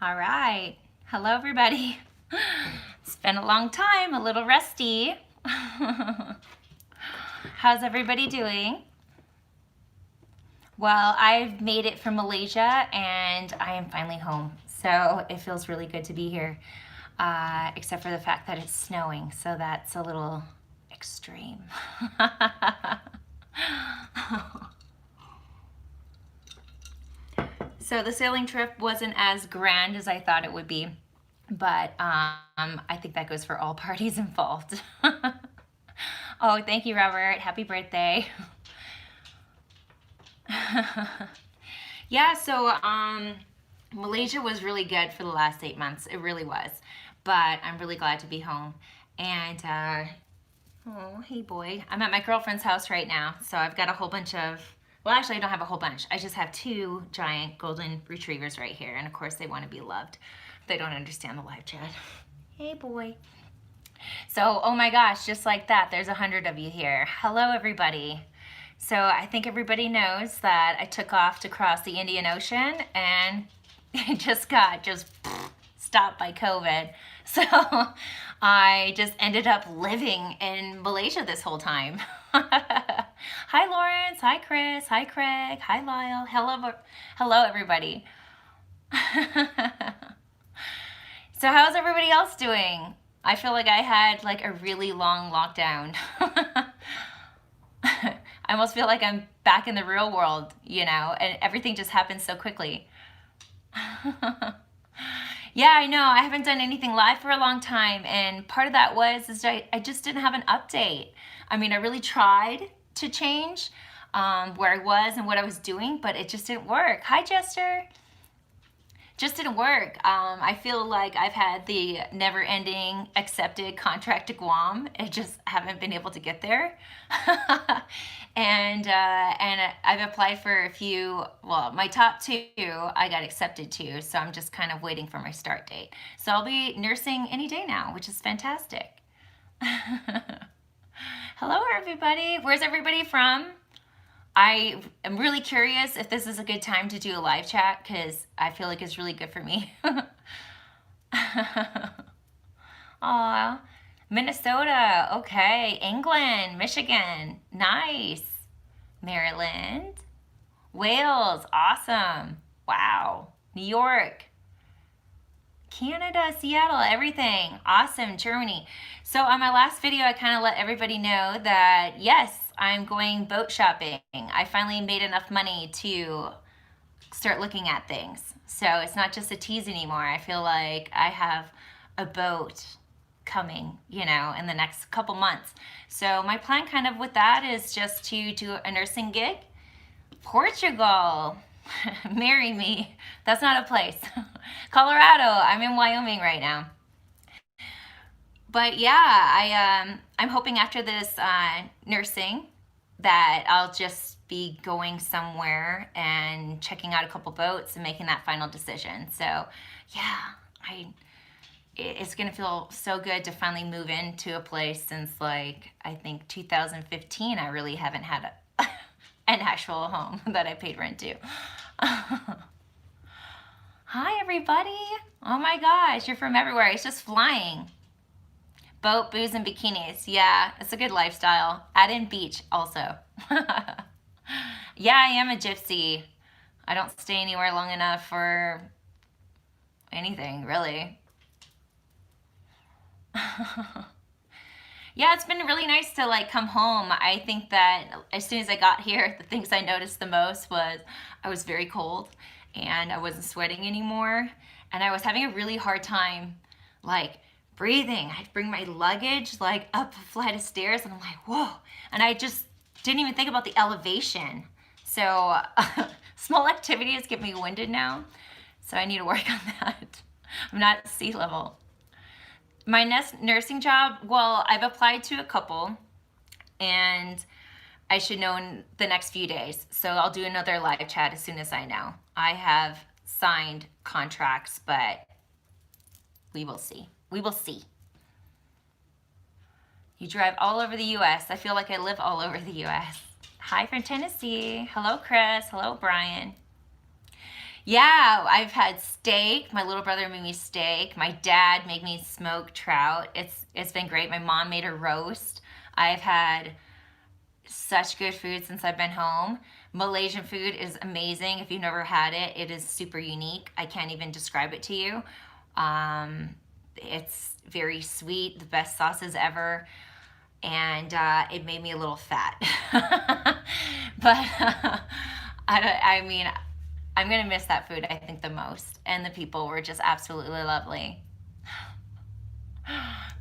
All right. Hello, everybody. It's been a long time, a little rusty. How's everybody doing? Well, I've made it from Malaysia and I am finally home. So it feels really good to be here, except for the fact that it's snowing. So that's a little extreme. So the sailing trip wasn't as grand as I thought it would be, but I think that goes for all parties involved. Oh, thank you, Robert. Happy birthday. Yeah, so Malaysia was really good for the last 8 months. It really was. But I'm really glad to be home. And, oh, hey boy. I'm at my girlfriend's house right now. So I've got a whole bunch of, well, actually, I don't have a whole bunch. I just have two giant golden retrievers right here. And of course, they want to be loved. They don't understand the live chat. Hey boy. So, oh my gosh, just like that, there's 100 of you here. Hello, everybody. So I think everybody knows that I took off to cross the Indian Ocean and it just got stopped by COVID. So I just ended up living in Malaysia this whole time. Hi, Lawrence. Hi, Chris. Hi, Craig. Hi, Lyle. Hello, everybody. So how's everybody else doing? I feel like I had like a really long lockdown. I almost feel like I'm back in the real world, you know, and everything just happens so quickly. Yeah, I know. I haven't done anything live for a long time, and part of that is I just didn't have an update. I mean, I really tried to change where I was and what I was doing, but it just didn't work. Hi, Jester. Just didn't work. I feel like I've had the never-ending accepted contract to Guam. I just haven't been able to get there. and I've applied for a few. Well, my top two I got accepted to, so I'm just kind of waiting for my start date. So I'll be nursing any day now, which is fantastic. Hello, everybody. Where's everybody from? I am really curious if this is a good time to do a live chat because I feel like it's really good for me. Aw, Minnesota, okay. England, Michigan, nice. Maryland, Wales, awesome. Wow. New York, Canada, Seattle, everything. Awesome, Germany. So on my last video, I kind of let everybody know that, yes, I'm going boat shopping. I finally made enough money to start looking at things. So it's not just a tease anymore. I feel like I have a boat coming, you know, in the next couple months. So my plan kind of with that is just to do a nursing gig. Portugal. Marry me. That's not a place. Colorado. I'm in Wyoming right now. But yeah, I'm hoping after this nursing that I'll just be going somewhere and checking out a couple boats and making that final decision. So yeah, it's gonna feel so good to finally move into a place since like I think 2015. I really haven't had an actual home that I paid rent to. Hi, everybody. Oh my gosh, you're from everywhere. It's just flying. Boat, booze, and bikinis. Yeah, it's a good lifestyle. Add in beach also. Yeah, I am a gypsy. I don't stay anywhere long enough for anything, really. Yeah, it's been really nice to like come home. I think that as soon as I got here, the things I noticed the most was I was very cold and I wasn't sweating anymore. And I was having a really hard time like breathing. I'd bring my luggage like up a flight of stairs and I'm like, whoa. And I just didn't even think about the elevation. So small activities get me winded now. So I need to work on that. I'm not at sea level. My next nursing job, well, I've applied to a couple and I should know in the next few days. So I'll do another live chat as soon as I know. I have signed contracts, but we will see. We will see. You drive all over the US. I feel like I live all over the US. Hi from Tennessee. Hello, Chris. Hello, Brian. Yeah, I've had steak. My little brother made me steak. My dad made me smoked trout. It's been great. My mom made a roast. I've had such good food since I've been home. Malaysian food is amazing. If you've never had it, it is super unique. I can't even describe it to you. It's very sweet, the best sauces ever, and it made me a little fat. But I mean, I'm gonna miss that food, I think, the most. And the people were just absolutely lovely.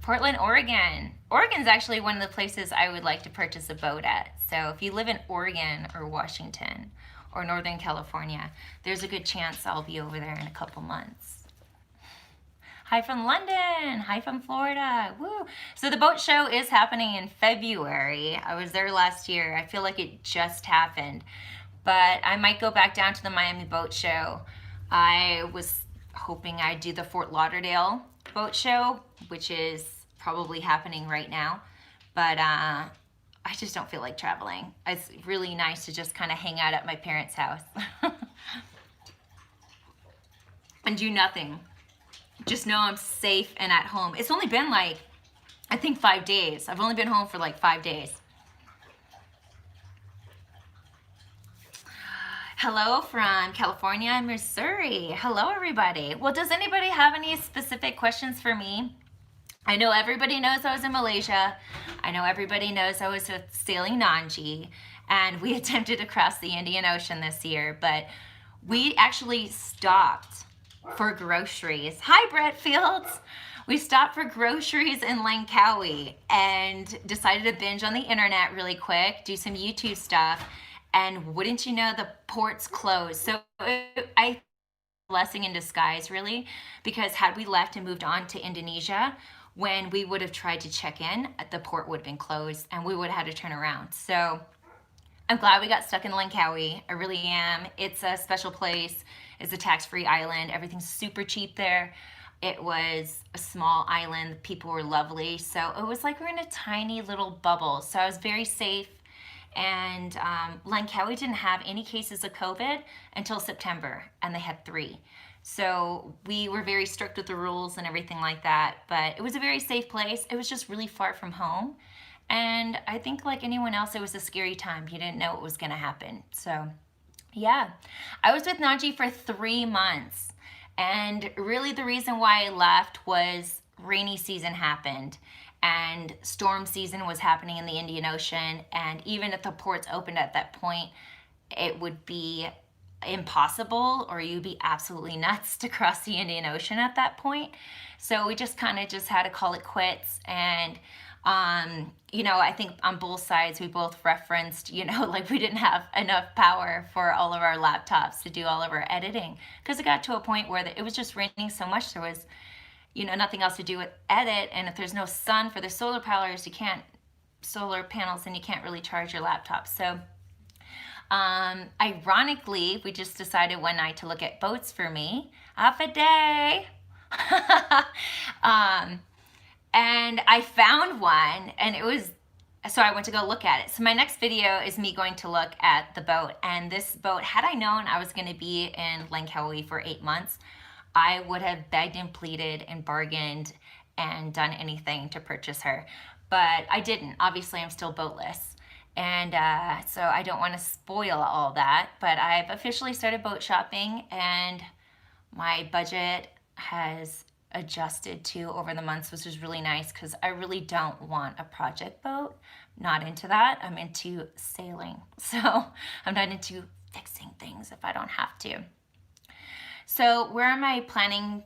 Portland, Oregon. Oregon's actually one of the places I would like to purchase a boat at. So if you live in Oregon or Washington or Northern California, there's a good chance I'll be over there in a couple months. Hi from London. Hi from Florida. Woo. So the boat show is happening in February. I was there last year. I feel like it just happened. But I might go back down to the Miami boat show. I was hoping I'd do the Fort Lauderdale boat show, which is probably happening right now. But I just don't feel like traveling. It's really nice to just kind of hang out at my parents' house and do nothing. Just know I'm safe and at home. It's only been like, I think 5 days. I've only been home for like 5 days. Hello from California and Missouri. Hello, everybody. Well, does anybody have any specific questions for me? I know everybody knows I was in Malaysia. I know everybody knows I was sailing Nanji, and we attempted to cross the Indian Ocean this year, but we actually stopped for groceries. Hi, Brett Fields. We stopped for groceries in Langkawi and decided to binge on the internet really quick, do some YouTube stuff, and wouldn't you know, the ports closed. So I blessing in disguise, really, because had we left and moved on to Indonesia, when we would have tried to check in, the port would have been closed and we would have had to turn around. So I'm glad we got stuck in Langkawi. I really am. It's a special place. It's a tax-free island. Everything's super cheap there. It was a small island. People were lovely. So it was like we're in a tiny little bubble. So I was very safe. And Langkawi didn't have any cases of COVID until September, and they had 3. So we were very strict with the rules and everything like that. But it was a very safe place. It was just really far from home. And I think like anyone else, it was a scary time. You didn't know what was going to happen. So yeah, I was with Najee for 3 months. And really the reason why I left was rainy season happened and storm season was happening in the Indian Ocean. And even if the ports opened at that point, it would be impossible or you'd be absolutely nuts to cross the Indian Ocean at that point. So we just kind of just had to call it quits. And you know, I think on both sides, we both referenced, you know, like we didn't have enough power for all of our laptops to do all of our editing because it got to a point where it was just raining so much. There was, you know, nothing else to do with edit. And if there's no sun for the solar panels, and you can't really charge your laptop. So ironically, we just decided one night to look at boats for me. Half a day. And I found one, and it was, so I went to go look at it. So my next video is me going to look at the boat. And this boat, had I known I was going to be in Langkawi for 8 months, I would have begged and pleaded and bargained and done anything to purchase her. But I didn't. Obviously, I'm still boatless. And so I don't want to spoil all that. But I've officially started boat shopping, and my budget has adjusted to over the months, which is really nice because I really don't want a project boat. Not into that. I'm into sailing. So I'm not into fixing things if I don't have to. So where am I planning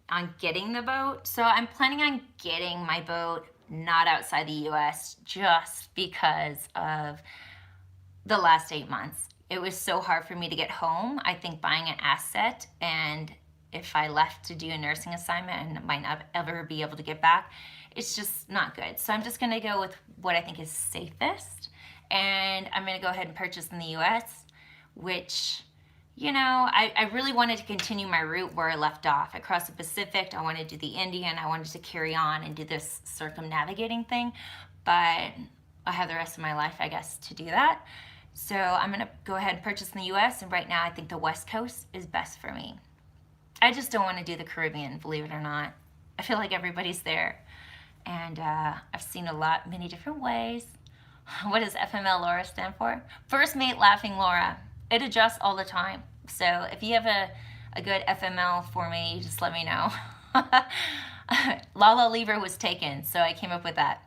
on getting the boat? So I'm planning on getting my boat not outside the US just because of the last 8 months. It was so hard for me to get home. I think buying an asset, and if I left to do a nursing assignment and might not ever be able to get back, it's just not good. So I'm just gonna go with what I think is safest. And I'm gonna go ahead and purchase in the US, which, you know, I really wanted to continue my route where I left off. Across the Pacific, I wanted to do the Indian, I wanted to carry on and do this circumnavigating thing, but I have the rest of my life, I guess, to do that. So I'm gonna go ahead and purchase in the US, and right now I think the West Coast is best for me. I just don't want to do the Caribbean, believe it or not. I feel like everybody's there. And I've seen many different ways. What does FML Laura stand for? First Mate Laughing Laura. It adjusts all the time. So if you have a good FML for me, just let me know. LaLa Libra was taken, so I came up with that.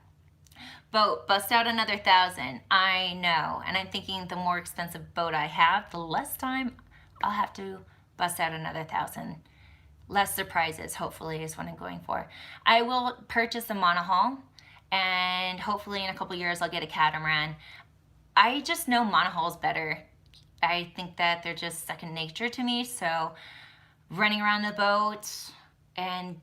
Boat, bust out another 1,000. I know. And I'm thinking the more expensive boat I have, the less time I'll have to bust out another 1,000. Less surprises, hopefully, is what I'm going for. I will purchase a monohull, and hopefully in a couple years I'll get a catamaran. I just know monohulls better. I think that they're just second nature to me, so running around the boat, and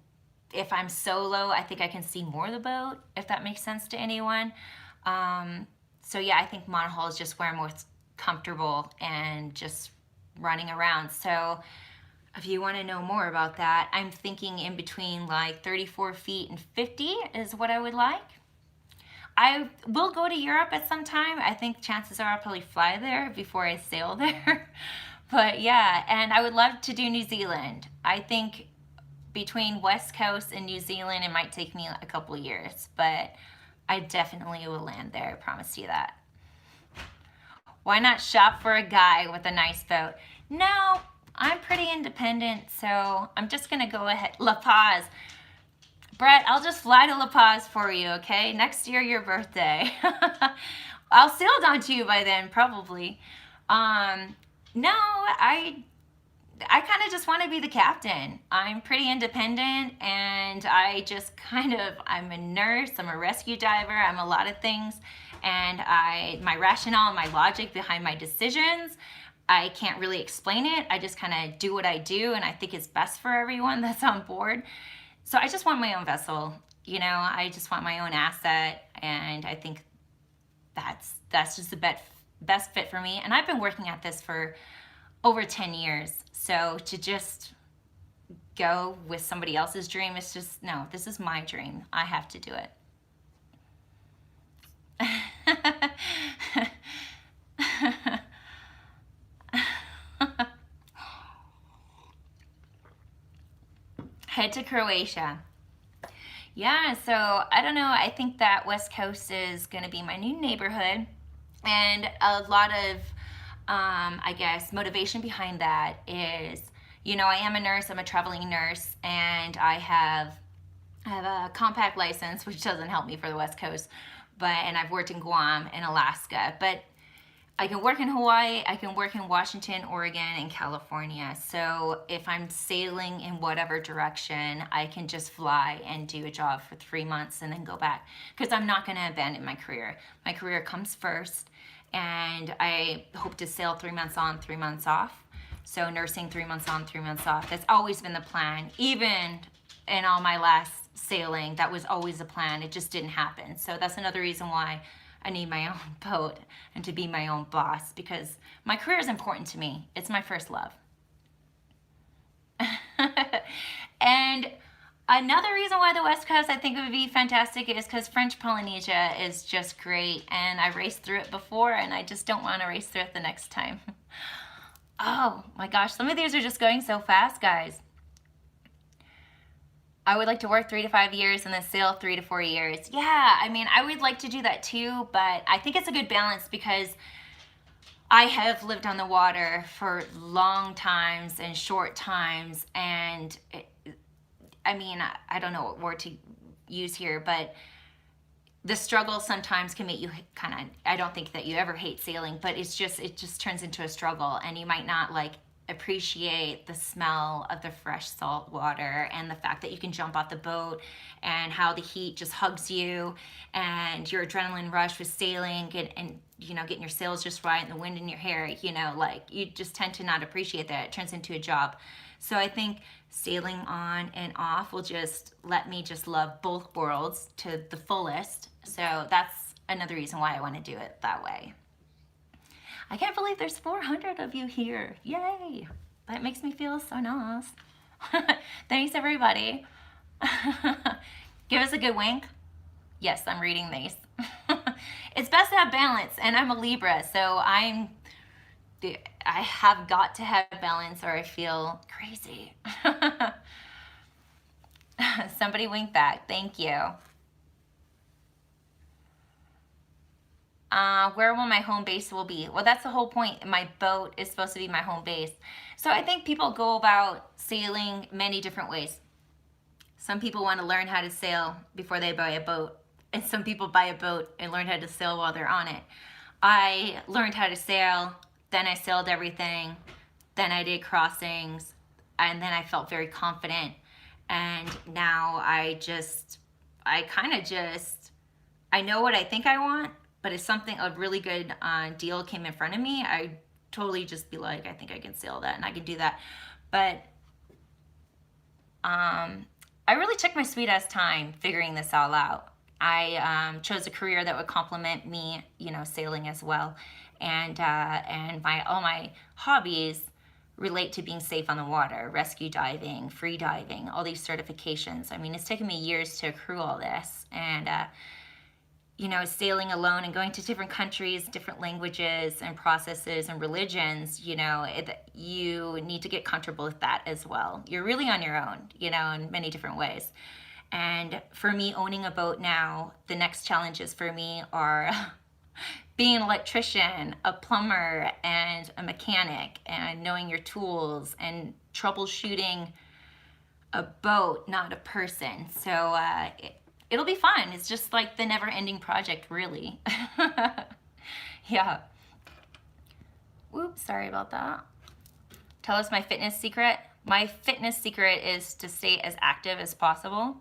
if I'm solo, I think I can see more of the boat, if that makes sense to anyone. So yeah, I think monohull is just where I'm most comfortable and just running around. So if you want to know more about that, I'm thinking in between like 34 feet and 50 is what I would like. I will go to Europe at some time. I think chances are I'll probably fly there before I sail there. But yeah, and I would love to do New Zealand. I think between West Coast and New Zealand, it might take me a couple years, but I definitely will land there, I promise you that. Why not shop for a guy with a nice boat? No, I'm pretty independent, so I'm just gonna go ahead. La Paz. Brett, I'll just fly to La Paz for you, okay? Next year, your birthday. I'll sail down to you by then, probably. No, I kind of just want to be the captain. I'm pretty independent, and I'm a nurse, I'm a rescue diver, I'm a lot of things, and my rationale, my logic behind my decisions, I can't really explain it. I just kind of do what I do, and I think it's best for everyone that's on board. So I just want my own vessel, I just want my own asset, and I think that's just the best fit for me. And I've been working at this for over 10 years. So to just go with somebody else's dream, it's just, no, this is my dream. I have to do it. Head to Croatia. Yeah, so I don't know. I think that West Coast is going to be my new neighborhood. And a lot of, I guess, motivation behind that is, I am a nurse. I'm a traveling nurse. And I have a compact license, which doesn't help me for the West Coast. And I've worked in Guam and Alaska. But I can work in Hawaii, I can work in Washington, Oregon, and California. So if I'm sailing in whatever direction, I can just fly and do a job for 3 months and then go back. Because I'm not going to abandon my career. My career comes first, and I hope to sail 3 months on, 3 months off. So nursing 3 months on, 3 months off. That's always been the plan. Even in all my last sailing, that was always the plan. It just didn't happen. So that's another reason why I need my own boat and to be my own boss, because my career is important to me. It's my first love. And another reason why the West Coast I think would be fantastic is because French Polynesia is just great, and I raced through it before, and I just don't want to race through it the next time. Oh my gosh, some of these are just going so fast, guys. I would like to work 3 to 5 years and then sail 3 to 4 years. Yeah, I mean, I would like to do that too, but I think it's a good balance because I have lived on the water for long times and short times, and I don't know what word to use here, but the struggle sometimes can make you I don't think that you ever hate sailing, but it just turns into a struggle, and you might not appreciate the smell of the fresh salt water and the fact that you can jump off the boat and how the heat just hugs you and your adrenaline rush with sailing and getting your sails just right and the wind in your hair, you just tend to not appreciate that. It turns into a job. So I think sailing on and off will just let me just love both worlds to the fullest. So that's another reason why I want to do it that way. I can't believe there's 400 of you here. Yay. That makes me feel so nice. Thanks, everybody. Give us a good wink. Yes, I'm reading these. It's best to have balance, and I'm a Libra, so I have got to have balance or I feel crazy. Somebody wink back. Thank you. Where will my home base will be? Well, that's the whole point. My boat is supposed to be my home base. So I think people go about sailing many different ways. Some people want to learn how to sail before they buy a boat, and some people buy a boat and learn how to sail while they're on it. I learned how to sail, then I sailed everything, then I did crossings, and then I felt very confident. And now I know what I think I want, but if a really good deal came in front of me, I'd totally just be like, I think I can sail that and I can do that. But I really took my sweet ass time figuring this all out. I chose a career that would complement me, sailing as well. And all my hobbies relate to being safe on the water, rescue diving, free diving, all these certifications. I mean, it's taken me years to accrue all this. And, sailing alone and going to different countries, different languages and processes and religions, you need to get comfortable with that as well. You're really on your own, in many different ways. And for me, owning a boat now, the next challenges for me are being an electrician, a plumber, and a mechanic, and knowing your tools and troubleshooting a boat, not a person. So it'll be fun. It's just like the never-ending project, really. Yeah. Whoops, sorry about that. Tell us my fitness secret. My fitness secret is to stay as active as possible.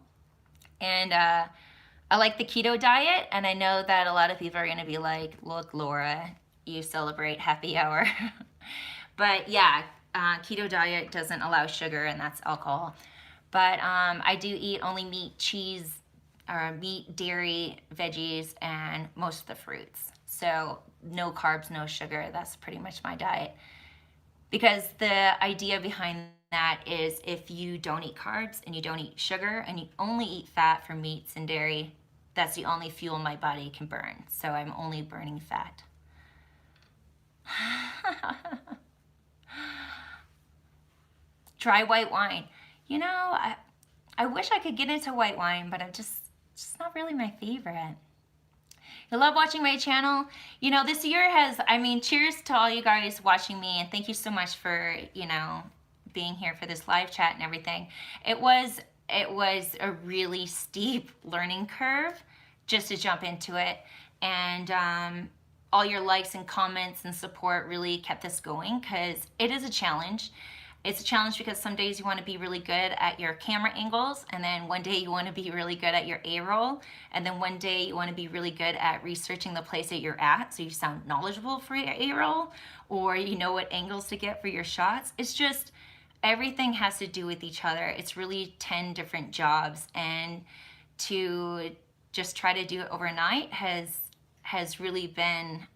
And I like the keto diet, and I know that a lot of people are going to be like, look, Laura, you celebrate happy hour. But yeah, keto diet doesn't allow sugar, and that's alcohol. But I do eat only meat, cheese, meat, dairy, veggies, and most of the fruits. So no carbs, no sugar. That's pretty much my diet. Because the idea behind that is if you don't eat carbs and you don't eat sugar and you only eat fat from meats and dairy, that's the only fuel my body can burn. So I'm only burning fat. Dry white wine. I wish I could get into white wine, but I'm just not really my favorite. I love watching my channel. This year cheers to all you guys watching me, and thank you so much for, being here for this live chat and everything. It was a really steep learning curve just to jump into it. And all your likes and comments and support really kept this going, because it is a challenge. It's a challenge because some days you want to be really good at your camera angles, and then one day you want to be really good at your A-roll, and then one day you want to be really good at researching the place that you're at so you sound knowledgeable for your A-roll, or you know what angles to get for your shots. It's just, everything has to do with each other. It's really 10 different jobs, and to just try to do it overnight has really been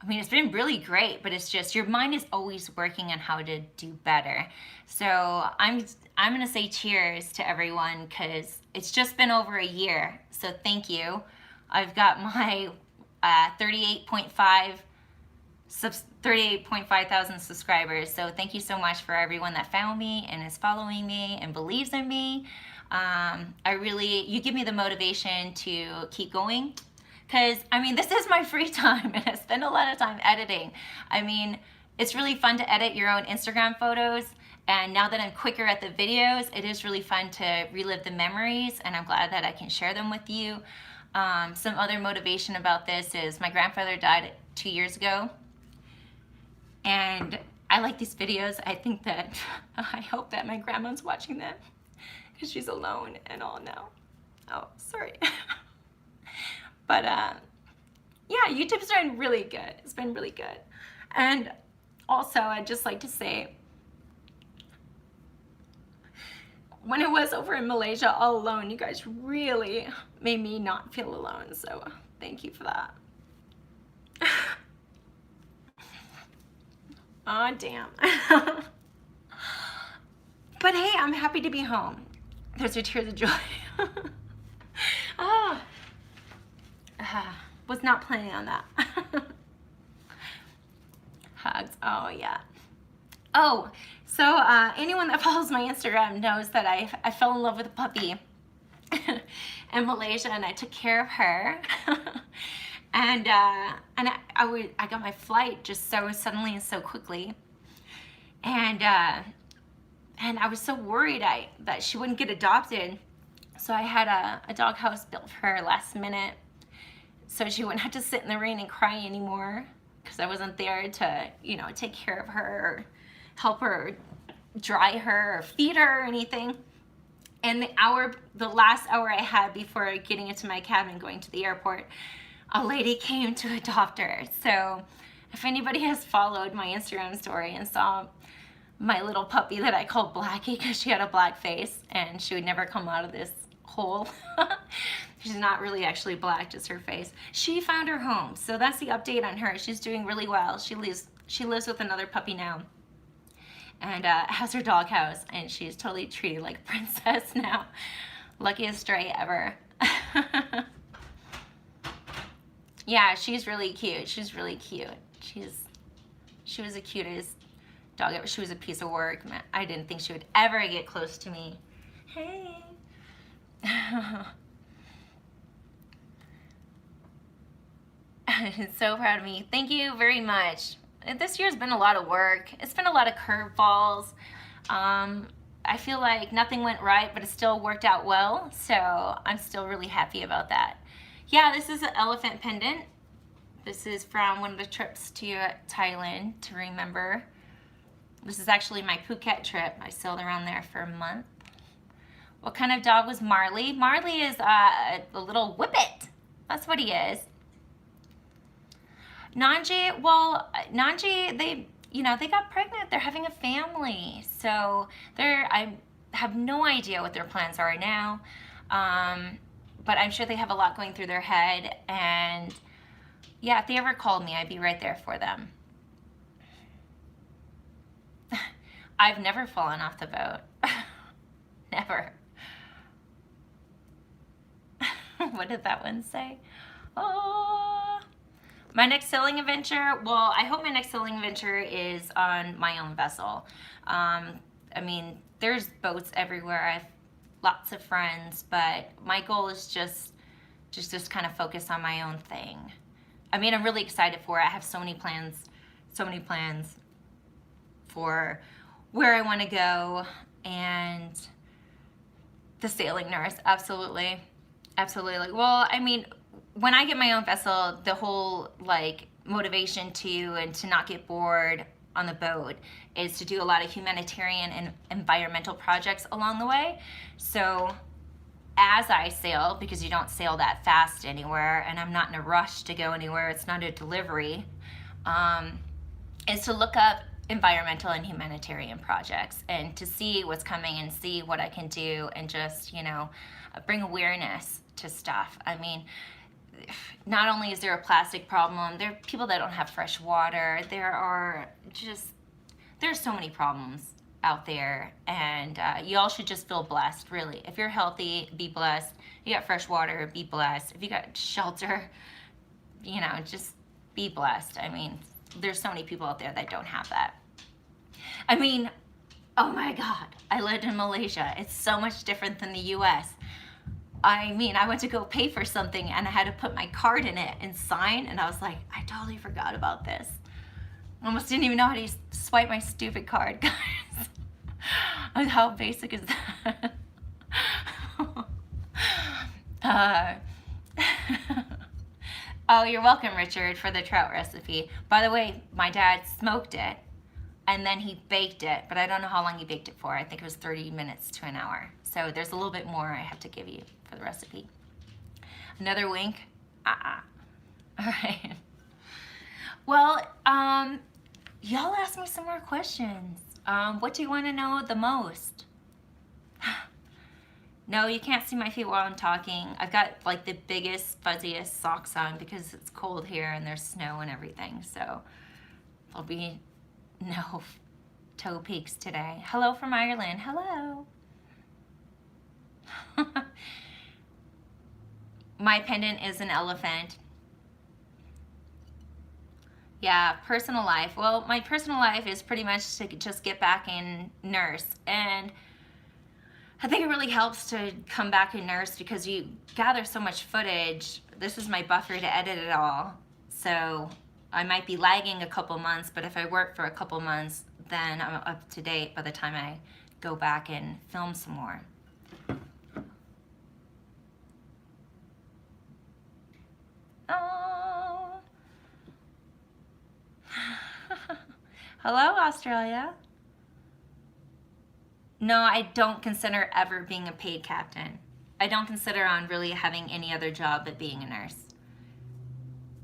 it's been really great, but it's just your mind is always working on how to do better. So I'm gonna say cheers to everyone, because it's just been over a year. So thank you. I've got my 38.5 thousand subscribers. So thank you so much for everyone that found me and is following me and believes in me. You give me the motivation to keep going. Because, this is my free time, and I spend a lot of time editing. It's really fun to edit your own Instagram photos, and now that I'm quicker at the videos, it is really fun to relive the memories, and I'm glad that I can share them with you. Some other motivation about this is my grandfather died 2 years ago, and I like these videos. I hope that my grandma's watching them, because she's alone and all now. Oh, sorry. But yeah, YouTube's been really good. It's been really good. And also, I'd just like to say, when I was over in Malaysia all alone, you guys really made me not feel alone. So thank you for that. Aw, damn. But hey, I'm happy to be home. There's your tears of joy. Ah. Was not planning on that. Hugs. Oh, yeah. Oh, so anyone that follows my Instagram knows that I fell in love with a puppy in Malaysia, and I took care of her. And I got my flight just so suddenly and so quickly. And I was so worried that she wouldn't get adopted. So I had a dog house built for her last minute, so she wouldn't have to sit in the rain and cry anymore, because I wasn't there to, you know, take care of her or help her, dry her or feed her or anything. And the last hour I had before getting into my cabin going to the airport, a lady came to adopt her. So if anybody has followed my Instagram story and saw my little puppy that I called Blackie because she had a black face and she would never come out of this hole. She's not really actually black, just her face. She found her home. So that's the update on her. She's doing really well. She lives with another puppy now, and has her dog house, and she's totally treated like a princess now. Luckiest stray ever. Yeah, she's really cute. She's really cute. She was the cutest dog ever. She was a piece of work. Man, I didn't think she would ever get close to me. Hey. So proud of me. Thank you very much. This year's been a lot of work. It's been a lot of curveballs. I feel like nothing went right, but it still worked out well. So I'm still really happy about that. Yeah, this is an elephant pendant. This is from one of the trips to Thailand to remember. This is actually my Phuket trip. I sailed around there for a month. What kind of dog was Marley? Marley is a little whippet. That's what he is. Nanji, well, Nanji, they got pregnant. They're having a family. So I have no idea what their plans are now. But I'm sure they have a lot going through their head. And yeah, if they ever called me, I'd be right there for them. I've never fallen off the boat. Never. What did that one say? Oh, my next sailing adventure. Well, I hope my next sailing adventure is on my own vessel. I mean, there's boats everywhere. I have lots of friends, but my goal is just kind of focus on my own thing. I mean, I'm really excited for it. I have so many plans for where I want to go, and the sailing nurse, absolutely. Well, I mean, when I get my own vessel, the whole like motivation to not get bored on the boat is to do a lot of humanitarian and environmental projects along the way. So as I sail, because you don't sail that fast anywhere, and I'm not in a rush to go anywhere, it's not a delivery, is to look up environmental and humanitarian projects and to see what's coming and see what I can do, and just, you know, bring awareness to stuff. I mean, not only is there a plastic problem, there are people that don't have fresh water. There's so many problems out there, and you all should just feel blessed, really. If you're healthy, be blessed. You got fresh water, be blessed. If you got shelter, you know, just be blessed. I mean, there's so many people out there that don't have that. I mean, oh my God, I lived in Malaysia. It's so much different than the US. I mean, I went to go pay for something and I had to put my card in it and sign, and I was like, I totally forgot about this. I almost didn't even know how to swipe my stupid card, guys. How basic is that? Oh, you're welcome, Richard, for the trout recipe. By the way, my dad smoked it and then he baked it, but I don't know how long he baked it for. I think it was 30 minutes to an hour. So there's a little bit more I have to give you for the recipe. Another wink? All right. Well, y'all ask me some more questions. What do you want to know the most? No, you can't see my feet while I'm talking. I've got like the biggest, fuzziest socks on because it's cold here and there's snow and everything. So there'll be no toe peaks today. Hello from Ireland. Hello. My pendant is an elephant. Yeah, personal life. Well, my personal life is pretty much to just get back and nurse. And I think it really helps to come back and nurse because you gather so much footage. This is my buffer to edit it all. So I might be lagging a couple months, but if I work for a couple months, then I'm up to date by the time I go back and film some more. Oh. Hello, Australia. No, I don't consider ever being a paid captain. I don't consider on really having any other job but being a nurse.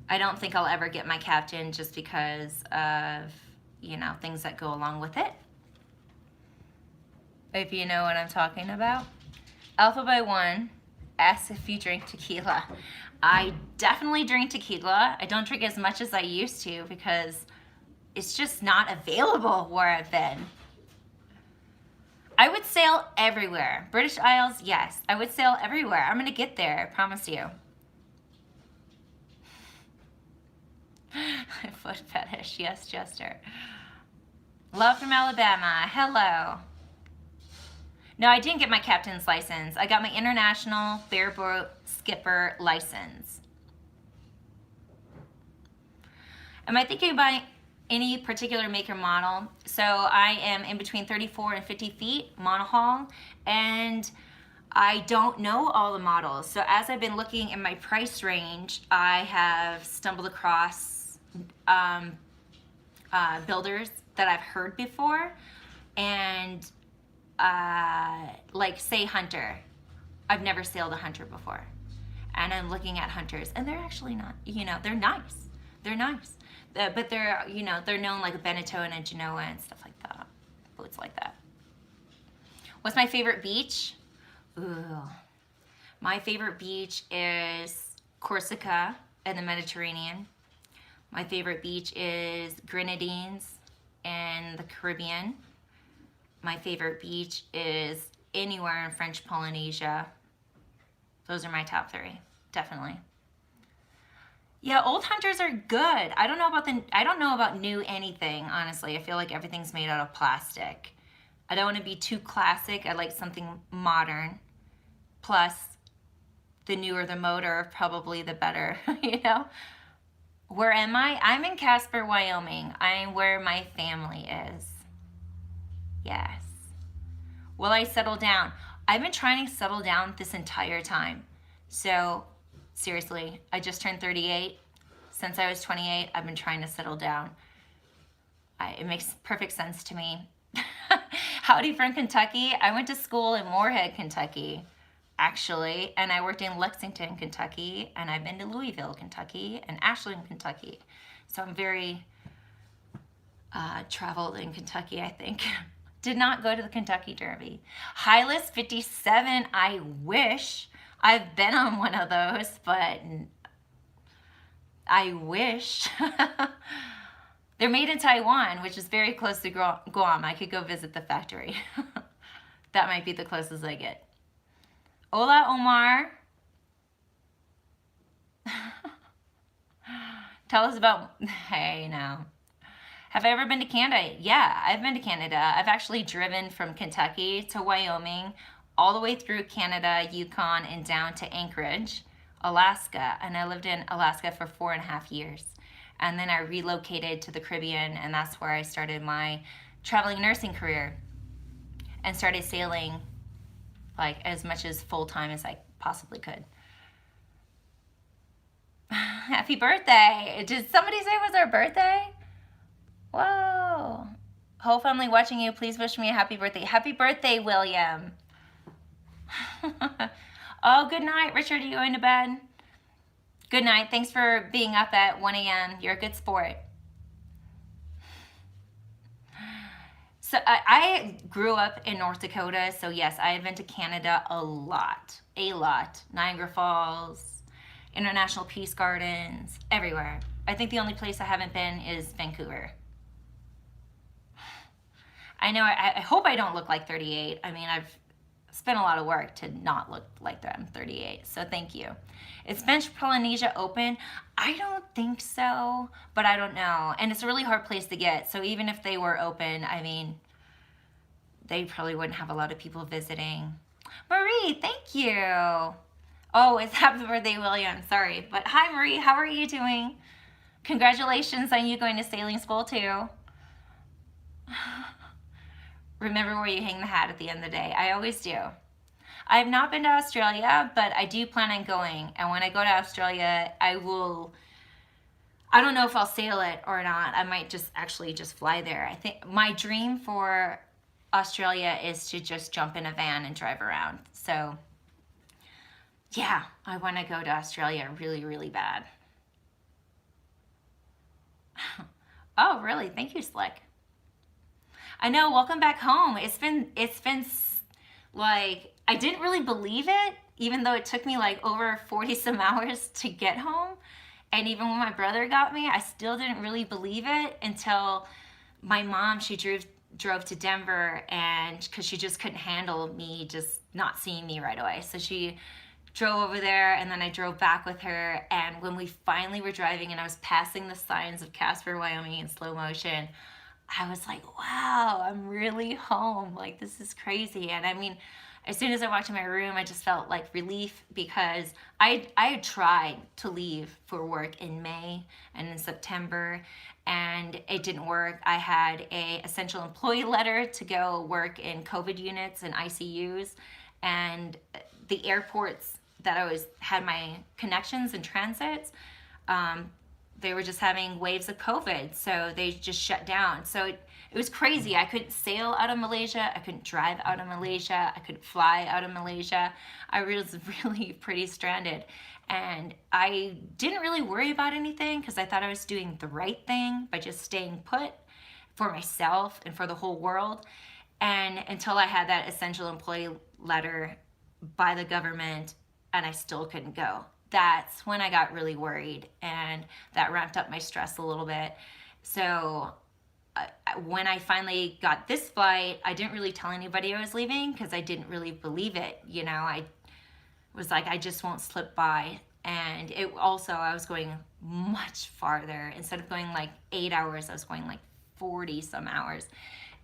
I don't think I'll ever get my captain just because of, you know, things that go along with it. If you know what I'm talking about. Alpha by 1, ask if you drink tequila. I definitely drink tequila. I don't drink as much as I used to because it's just not available where I've been. I would sail everywhere. British Isles, yes. I would sail everywhere. I'm going to get there, I promise you. Foot fetish, yes, Jester. Love from Alabama, hello. No, I didn't get my captain's license. I got my international bareboat skipper license. Am I thinking about any particular make or model? So I am in between 34 and 50 feet monohull, and I don't know all the models. So as I've been looking in my price range, I have stumbled across builders that I've heard before, and like say Hunter. I've never sailed a Hunter before, and I'm looking at Hunters, and they're actually not, you know, they're nice. They're nice. But they're, you know, they're known like a Beneteau and a Genoa and stuff like that. Boats like that. What's my favorite beach? Ooh. My favorite beach is Corsica in the Mediterranean. My favorite beach is Grenadines in the Caribbean. My favorite beach is anywhere in French Polynesia. Those are my top 3, definitely. Yeah, old Hunters are good. I don't know about new anything, honestly. I feel like everything's made out of plastic. I don't want to be too classic. I like something modern. Plus, the newer the motor, probably the better, you know? Where am I? I'm in Casper, Wyoming. I'm where my family is. Yes. Will I settle down? I've been trying to settle down this entire time. So, seriously, I just turned 38. Since I was 28, I've been trying to settle down. It makes perfect sense to me. Howdy from Kentucky. I went to school in Moorhead, Kentucky, actually, and I worked in Lexington, Kentucky, and I've been to Louisville, Kentucky, and Ashland, Kentucky. So I'm very traveled in Kentucky, I think. Did not go to the Kentucky Derby. Hylas 57, I wish. I've been on one of those, but I wish. They're made in Taiwan, which is very close to Guam. I could go visit the factory. That might be the closest I get. Hola, Omar. Tell us about, hey, now. Have I ever been to Canada? Yeah, I've been to Canada. I've actually driven from Kentucky to Wyoming, all the way through Canada, Yukon, and down to Anchorage, Alaska. And I lived in Alaska for 4.5 years. And then I relocated to the Caribbean, and that's where I started my traveling nursing career and started sailing like as much as full-time as I possibly could. Happy birthday. Did somebody say it was our birthday? Whoa. Whole family watching you. Please wish me a happy birthday. Happy birthday, William. Oh, good night, Richard. Are you going to bed? Good night. Thanks for being up at 1 a.m. You're a good sport. So I grew up in North Dakota, so yes, I have been to Canada a lot. Niagara Falls, International Peace Gardens, everywhere. I think the only place I haven't been is Vancouver. I know, I hope I don't look like 38. I mean, I've it's been a lot of work to not look like that. I'm 38, so thank you. Is French Polynesia open? I don't think so, but I don't know. And it's a really hard place to get, so even if they were open, I mean, they probably wouldn't have a lot of people visiting. Marie, thank you. Oh, it's happy birthday, William. Sorry, but hi, Marie. How are you doing? Congratulations on you going to sailing school too. Remember where you hang the hat at the end of the day. I always do. I have not been to Australia, but I do plan on going. And when I go to Australia, I don't know if I'll sail it or not. I might just fly there. I think my dream for Australia is to just jump in a van and drive around. So yeah, I want to go to Australia really, really bad. Oh, really? Thank you, Slick. I know, welcome back home. It's been like, I didn't really believe it, even though it took me like over 40 some hours to get home. And even when my brother got me, I still didn't really believe it until my mom, she drove to Denver, and because she just couldn't handle me just not seeing me right away. So she drove over there, and then I drove back with her. And when we finally were driving and I was passing the signs of Casper, Wyoming in slow motion, I was like, wow, I'm really home. Like, this is crazy. And I mean, as soon as I walked in my room, I just felt like relief, because I had tried to leave for work in May and in September, and it didn't work. I had a essential employee letter to go work in COVID units and ICUs, and the airports that I had my connections and transits, they were just having waves of COVID, so they just shut down. So it was crazy. I couldn't sail out of Malaysia. I couldn't drive out of Malaysia. I couldn't fly out of Malaysia. I was really pretty stranded. And I didn't really worry about anything because I thought I was doing the right thing by just staying put for myself and for the whole world. And until I had that essential employee letter by the government, and I still couldn't go. That's when I got really worried, and that ramped up my stress a little bit. So when I finally got this flight, I didn't really tell anybody I was leaving because I didn't really believe it. You know, I was like, I just won't slip by. And it also, I was going much farther. Instead of going like 8 hours, I was going like 40 some hours.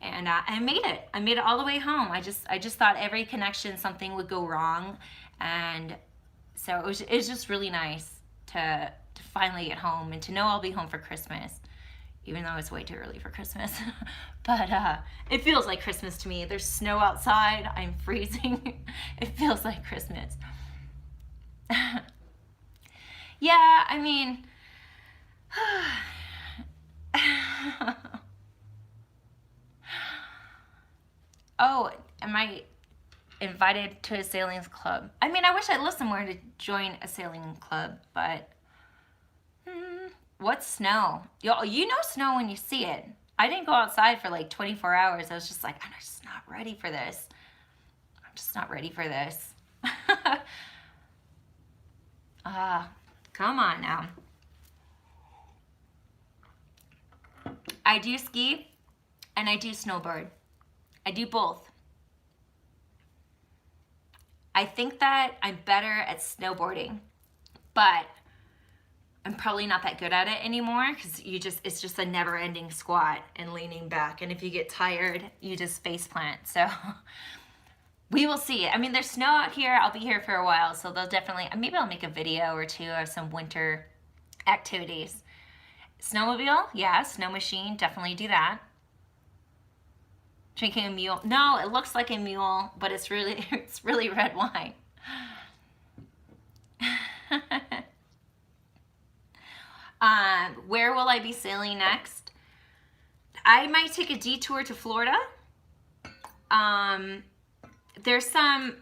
And I made it. I made it all the way home. I just thought every connection, something would go wrong. And so it was just really nice to finally get home and to know I'll be home for Christmas, even though it's way too early for Christmas. But it feels like Christmas to me. There's snow outside. I'm freezing. It feels like Christmas. Yeah, I mean, oh, am I invited to a sailing club? I mean, I wish I lived somewhere to join a sailing club, but what's snow? You know snow when you see it. I didn't go outside for like 24 hours. I was just like, I'm just not ready for this. I'm just not ready for this. Come on now. I do ski and I do snowboard. I do both. I think that I'm better at snowboarding, but I'm probably not that good at it anymore because it's just a never-ending squat and leaning back. And if you get tired, you just face plant. So we will see. I mean, there's snow out here. I'll be here for a while, so they'll definitely, maybe I'll make a video or two of some winter activities. Snowmobile, yeah, snow machine, definitely do that. Drinking a mule. No, it looks like a mule, but it's really red wine. Where will I be sailing next? I might take a detour to Florida. There's some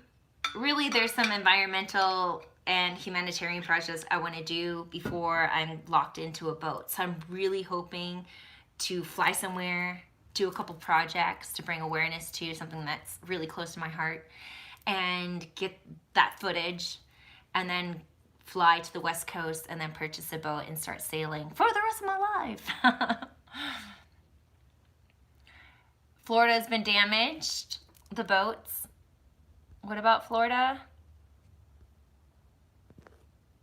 environmental and humanitarian projects I want to do before I'm locked into a boat. So I'm really hoping to fly somewhere, do a couple projects to bring awareness to something that's really close to my heart, and get that footage, and then fly to the West Coast and then purchase a boat and start sailing for the rest of my life. Florida has been damaged, the boats. What about Florida?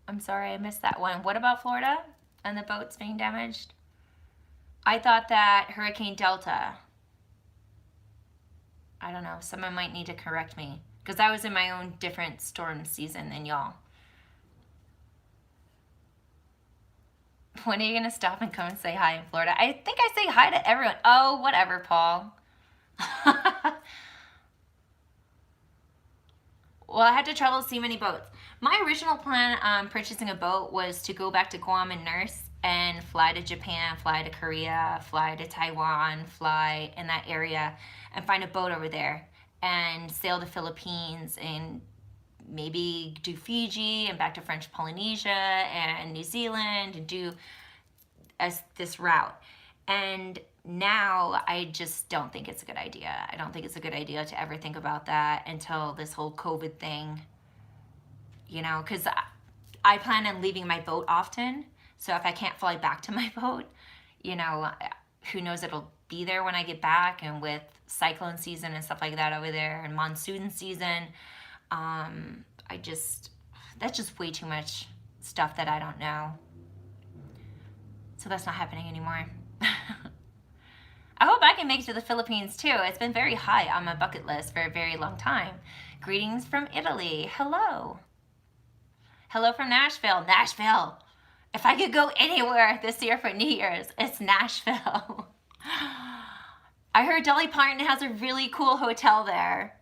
I'm sorry, I missed that one. What about Florida and the boats being damaged? I thought that Hurricane Delta. I don't know. Someone might need to correct me because I was in my own different storm season than y'all. When are you going to stop and come and say hi in Florida? I think I say hi to everyone. Oh, whatever, Paul. Well, I had to travel to see many boats. My original plan on purchasing a boat was to go back to Guam and nurse and fly to Japan, fly to Korea, fly to Taiwan, fly in that area and find a boat over there and sail the Philippines and maybe do Fiji and back to French Polynesia and New Zealand and do this route. And now I just don't think it's a good idea. I don't think it's a good idea to ever think about that until this whole COVID thing, you know, because I plan on leaving my boat often. So if I can't fly back to my boat, you know, who knows, it'll be there when I get back. And with cyclone season and stuff like that over there and monsoon season, that's just way too much stuff that I don't know. So that's not happening anymore. I hope I can make it to the Philippines too. It's been very high on my bucket list for a very long time. Greetings from Italy. Hello. Hello from Nashville. Nashville. If I could go anywhere this year for New Year's, it's Nashville. I heard Dolly Parton has a really cool hotel there.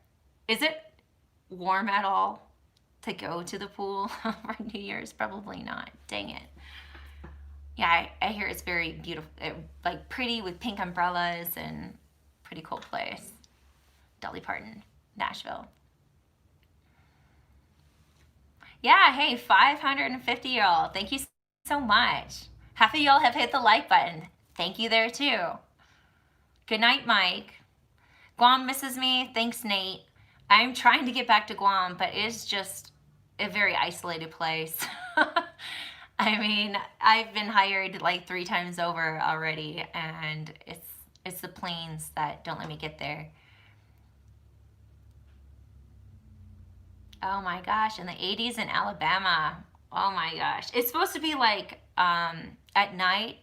Is it warm at all to go to the pool for New Year's? Probably not. Dang it. Yeah, I hear it's very beautiful, like pretty with pink umbrellas and pretty cool place. Dolly Parton, Nashville. Yeah, hey, 550 y'all. Thank you so much. Half of y'all have hit the like button. Thank you there too. Good night, Mike. Guam misses me. Thanks, Nate. I'm trying to get back to Guam, but it's just a very isolated place. I mean, I've been hired like 3 times over already, and it's the planes that don't let me get there. Oh my gosh, in the 80s in Alabama. Oh my gosh. It's supposed to be like at night.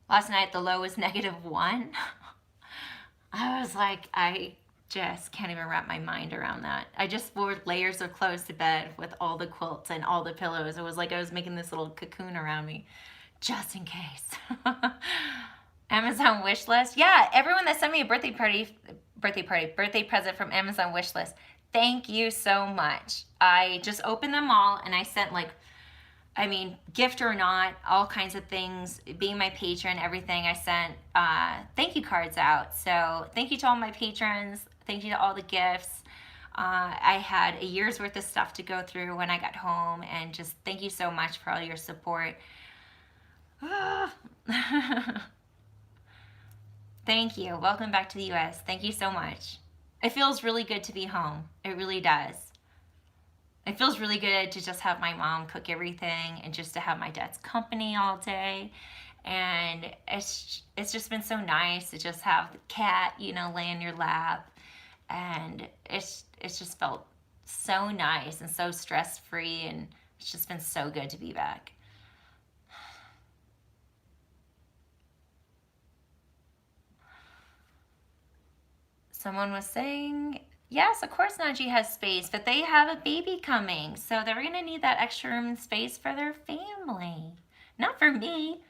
Last night the low was -1. I was like, I just can't even wrap my mind around that. I just wore layers of clothes to bed with all the quilts and all the pillows. It was like I was making this little cocoon around me, just in case. Amazon wish list. Yeah, everyone that sent me a birthday present from Amazon wish list. Thank you so much. I just opened them all and I sent gift or not, all kinds of things. Being my patron, everything, I sent thank you cards out. So thank you to all my patrons. Thank you to all the gifts. I had a year's worth of stuff to go through when I got home, and just thank you so much for all your support. Thank you. Welcome back to the US. Thank you so much. It feels really good to be home. It really does. It feels really good to just have my mom cook everything and just to have my dad's company all day. And it's just been so nice to just have the cat, lay in your lap. And it's just felt so nice and so stress-free, and it's just been so good to be back. Someone was saying, yes, of course Najee has space, but they have a baby coming, so they're going to need that extra room and space for their family. Not for me.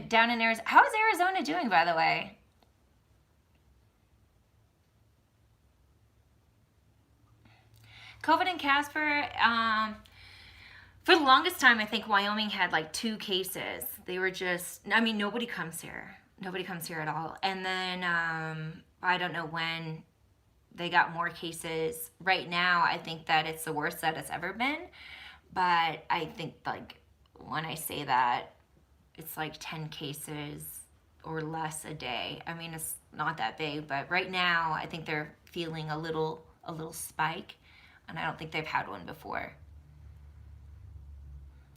Down in Arizona. How is Arizona doing, by the way? COVID in Casper, for the longest time, I think Wyoming had like 2 cases. They were just, nobody comes here. Nobody comes here at all. And then I don't know when they got more cases. Right now, I think that it's the worst that it's ever been. But I think when I say that, it's like 10 cases or less a day. It's not that big, but right now I think they're feeling a little spike, and I don't think they've had one before.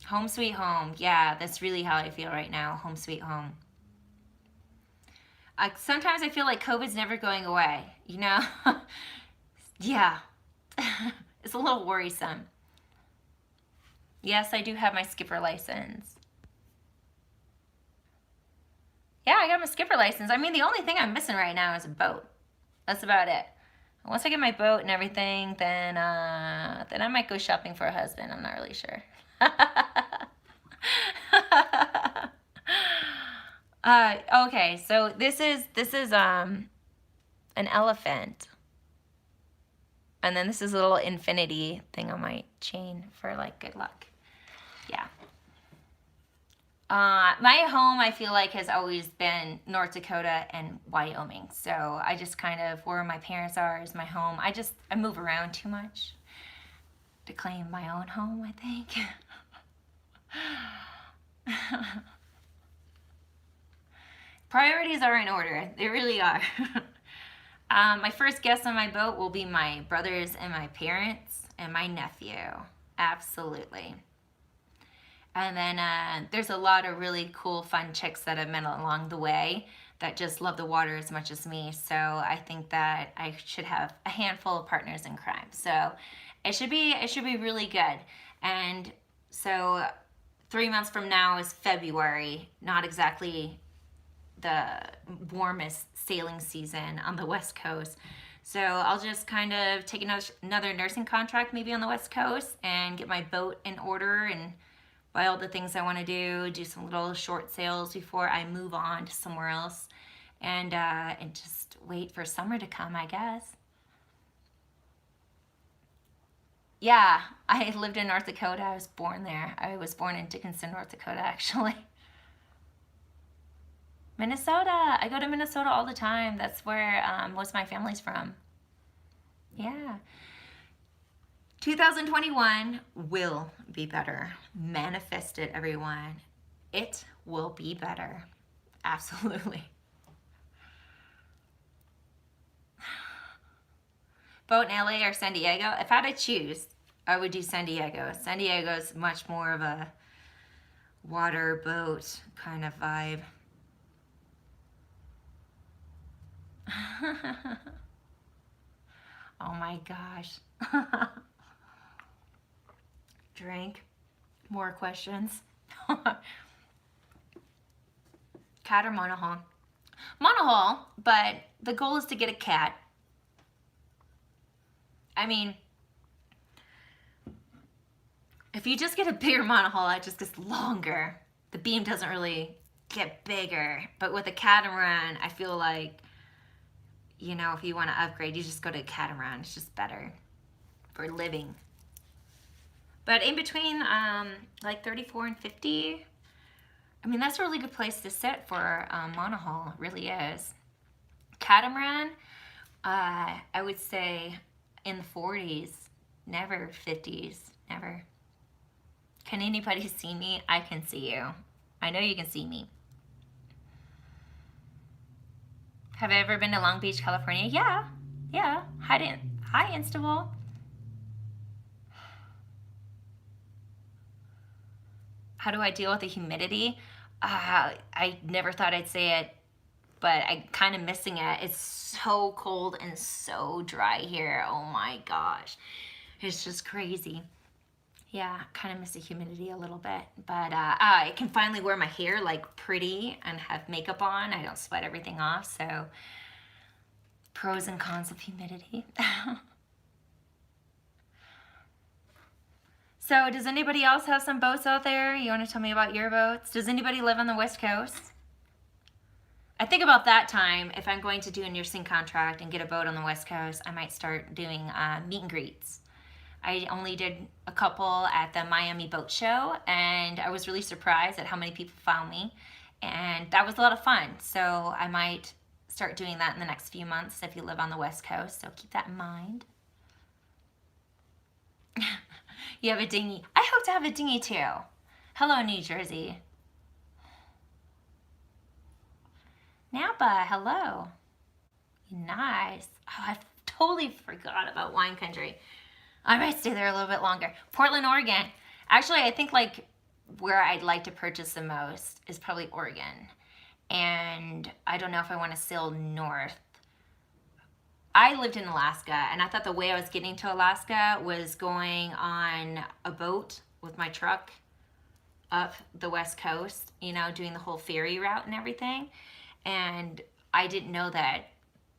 Home sweet home. Yeah, that's really how I feel right now. Home sweet home. Sometimes I feel like COVID's never going away, you know? Yeah. It's a little worrisome. Yes, I do have my skipper license. Yeah, I got my skipper license. I mean, the only thing I'm missing right now is a boat. That's about it. Once I get my boat and everything, then I might go shopping for a husband. I'm not really sure. Okay, so this is an elephant, and then this is a little infinity thing on my chain for like good luck. Yeah. My home, I feel like, has always been North Dakota and Wyoming. So I just kind of, where my parents are is my home. I move around too much to claim my own home, I think. Priorities are in order. They really are. My first guest on my boat will be my brothers and my parents and my nephew. Absolutely. And then there's a lot of really cool, fun chicks that I've met along the way that just love the water as much as me. So I think that I should have a handful of partners in crime. So it should be really good. And so 3 months from now is February, not exactly the warmest sailing season on the West Coast. So I'll just kind of take another nursing contract maybe on the West Coast and get my boat in order and buy all the things I want to do some little short sails before I move on to somewhere else, and just wait for summer to come, I guess. Yeah, I lived in North Dakota. I was born there. I was born in Dickinson, North Dakota, actually. Minnesota. I go to Minnesota all the time. That's where most of my family's from. Yeah. 2021 will be better. Manifest it, everyone. It will be better. Absolutely. Boat in LA or San Diego? If I had to choose, I would do San Diego. San Diego is much more of a water boat kind of vibe. Oh my gosh. Drink. More questions. Cat or monohull? Monohull, but the goal is to get a cat. I mean, if you just get a bigger monohull, it just gets longer. The beam doesn't really get bigger. But with a catamaran, I feel like, you know, if you want to upgrade, you just go to a catamaran. It's just better for living. But in between like 34 and 50, I mean, that's a really good place to sit for monohull. It really is. Catamaran, I would say in the 40s, never 50s, never. Can anybody see me? I can see you. I know you can see me. Have I ever been to Long Beach, California? Yeah. Hi, Instable. How do I deal with the humidity? I never thought I'd say it, but I'm kind of missing it. It's so cold and so dry here. Oh my gosh. It's just crazy. Yeah, kind of miss the humidity a little bit. But I can finally wear my hair like pretty and have makeup on. I don't sweat everything off. So pros and cons of humidity. So does anybody else have some boats out there? You want to tell me about your boats? Does anybody live on the West Coast? I think about that time, if I'm going to do a nursing contract and get a boat on the West Coast, I might start doing meet and greets. I only did a couple at the Miami Boat Show, and I was really surprised at how many people found me, and that was a lot of fun. So I might start doing that in the next few months if you live on the West Coast, so keep that in mind. You have a dinghy. I hope to have a dinghy too. Hello, New Jersey. Napa, hello. Nice. Oh, I totally forgot about wine country. I might stay there a little bit longer. Portland, Oregon. Actually, I think like where I'd like to purchase the most is probably Oregon. and I don't know if I want to sail north. I lived in Alaska, and I thought the way I was getting to Alaska was going on a boat with my truck up the west coast, you know, doing the whole ferry route and everything. And I didn't know that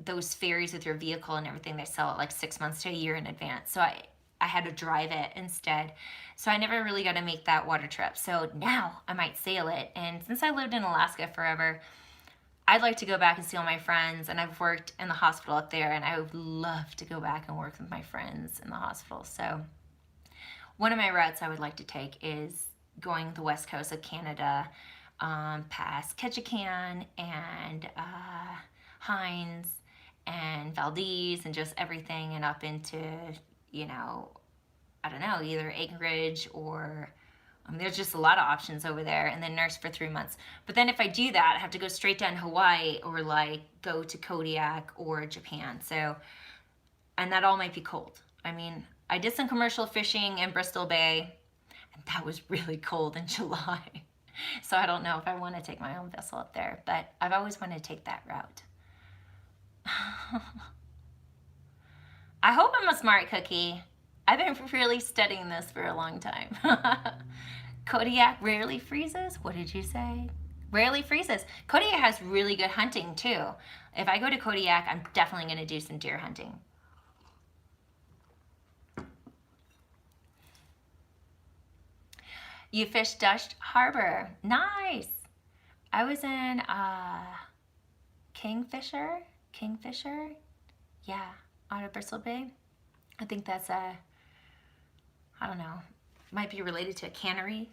those ferries with your vehicle and everything, they sell it like 6 months to a year in advance. So I had to drive it instead. So I never really got to make that water trip. So now I might sail it. And since I lived in Alaska forever, I'd like to go back and see all my friends, and I've worked in the hospital up there, and I would love to go back and work with my friends in the hospital. So one of my routes I would like to take is going the west coast of Canada, past Ketchikan and Hines and Valdez and just everything, and up into, you know, I don't know, either Anchorage or there's just a lot of options over there, and then nurse for 3 months. But then if I do that, I have to go straight down Hawaii or like go to Kodiak or Japan. So, and that all might be cold. I mean, I did some commercial fishing in Bristol Bay, and that was really cold in July. So I don't know if I want to take my own vessel up there, but I've always wanted to take that route. I hope I'm a smart cookie. I've been really studying this for a long time. Kodiak rarely freezes? What did you say? Rarely freezes. Kodiak has really good hunting too. If I go to Kodiak, I'm definitely going to do some deer hunting. You fished Dutch Harbor. Nice. I was in Kingfisher. Yeah, out of Bristol Bay. I think that's I don't know, might be related to a cannery.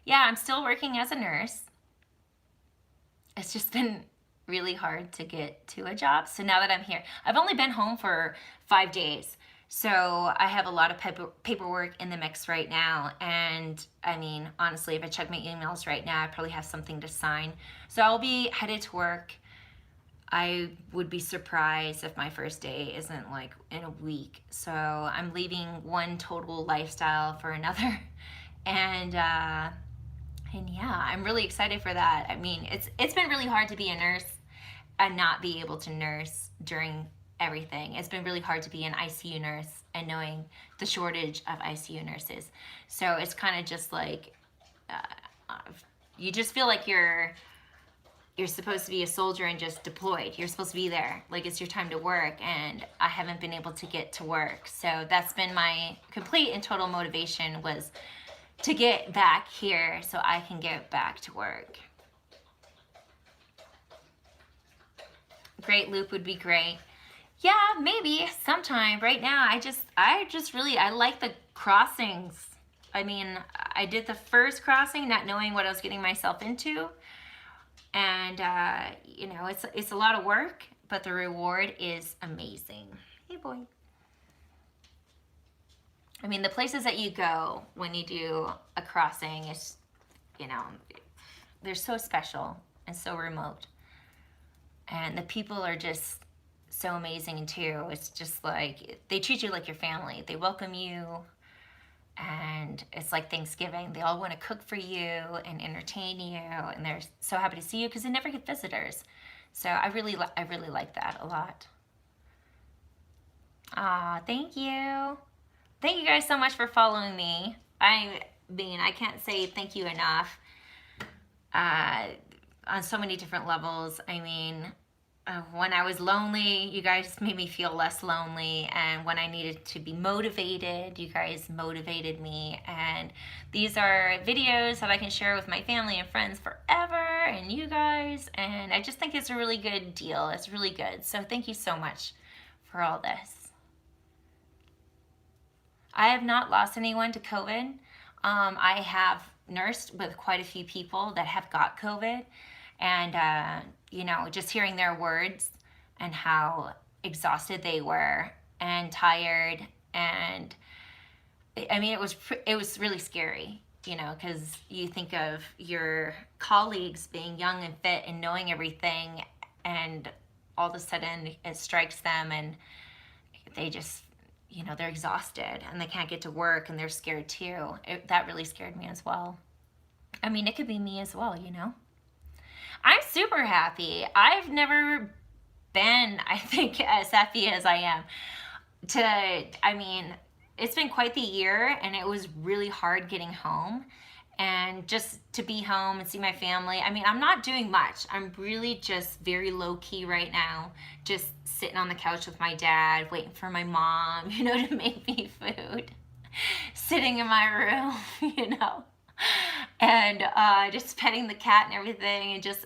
Yeah, I'm still working as a nurse. It's just been really hard to get to a job. So now that I'm here, I've only been home for 5 days. So I have a lot of paperwork in the mix right now. And I mean, honestly, if I check my emails right now, I probably have something to sign. So I'll be headed to work. I would be surprised if my first day isn't like in a week. So I'm leaving one total lifestyle for another. And yeah, I'm really excited for that. I mean, it's been really hard to be a nurse and not be able to nurse during everything. It's been really hard to be an ICU nurse and knowing the shortage of ICU nurses. So it's kind of just like, you just feel like you're supposed to be a soldier and just deployed. You're supposed to be there. Like it's your time to work, and I haven't been able to get to work. So that's been my complete and total motivation, was to get back here so I can get back to work. Great loop would be great. Yeah, maybe sometime. Right now, I like the crossings. I mean, I did the first crossing not knowing what I was getting myself into. And, you know, it's a lot of work, but the reward is amazing. Hey, boy. I mean, the places that you go when you do a crossing is, you know, they're so special and so remote. And the people are just so amazing too. It's just like, they treat you like your family. They welcome you, and it's like Thanksgiving. They all want to cook for you and entertain you, and they're so happy to see you because they never get visitors. So I really like that a lot. Thank you. Thank you guys so much for following me. I mean, I can't say thank you enough on so many different levels. I mean, when I was lonely, you guys made me feel less lonely. And when I needed to be motivated, you guys motivated me. And these are videos that I can share with my family and friends forever, and you guys. And I just think it's a really good deal. It's really good. So thank you so much for all this. I have not lost anyone to COVID. I have nursed with quite a few people that have got COVID. And, you know, just hearing their words and how exhausted they were and tired. And I mean, it was really scary, you know, because you think of your colleagues being young and fit and knowing everything, and all of a sudden it strikes them and they just, you know, they're exhausted and they can't get to work and they're scared too. That really scared me as well. I mean, it could be me as well, you know? I'm super happy. I've never been, I think, as happy as I am. I mean, it's been quite the year, and it was really hard getting home. And just to be home and see my family. I mean, I'm not doing much. I'm really just very low key right now. Just sitting on the couch with my dad, waiting for my mom, to make me food. Sitting in my room, and just petting the cat and everything, and just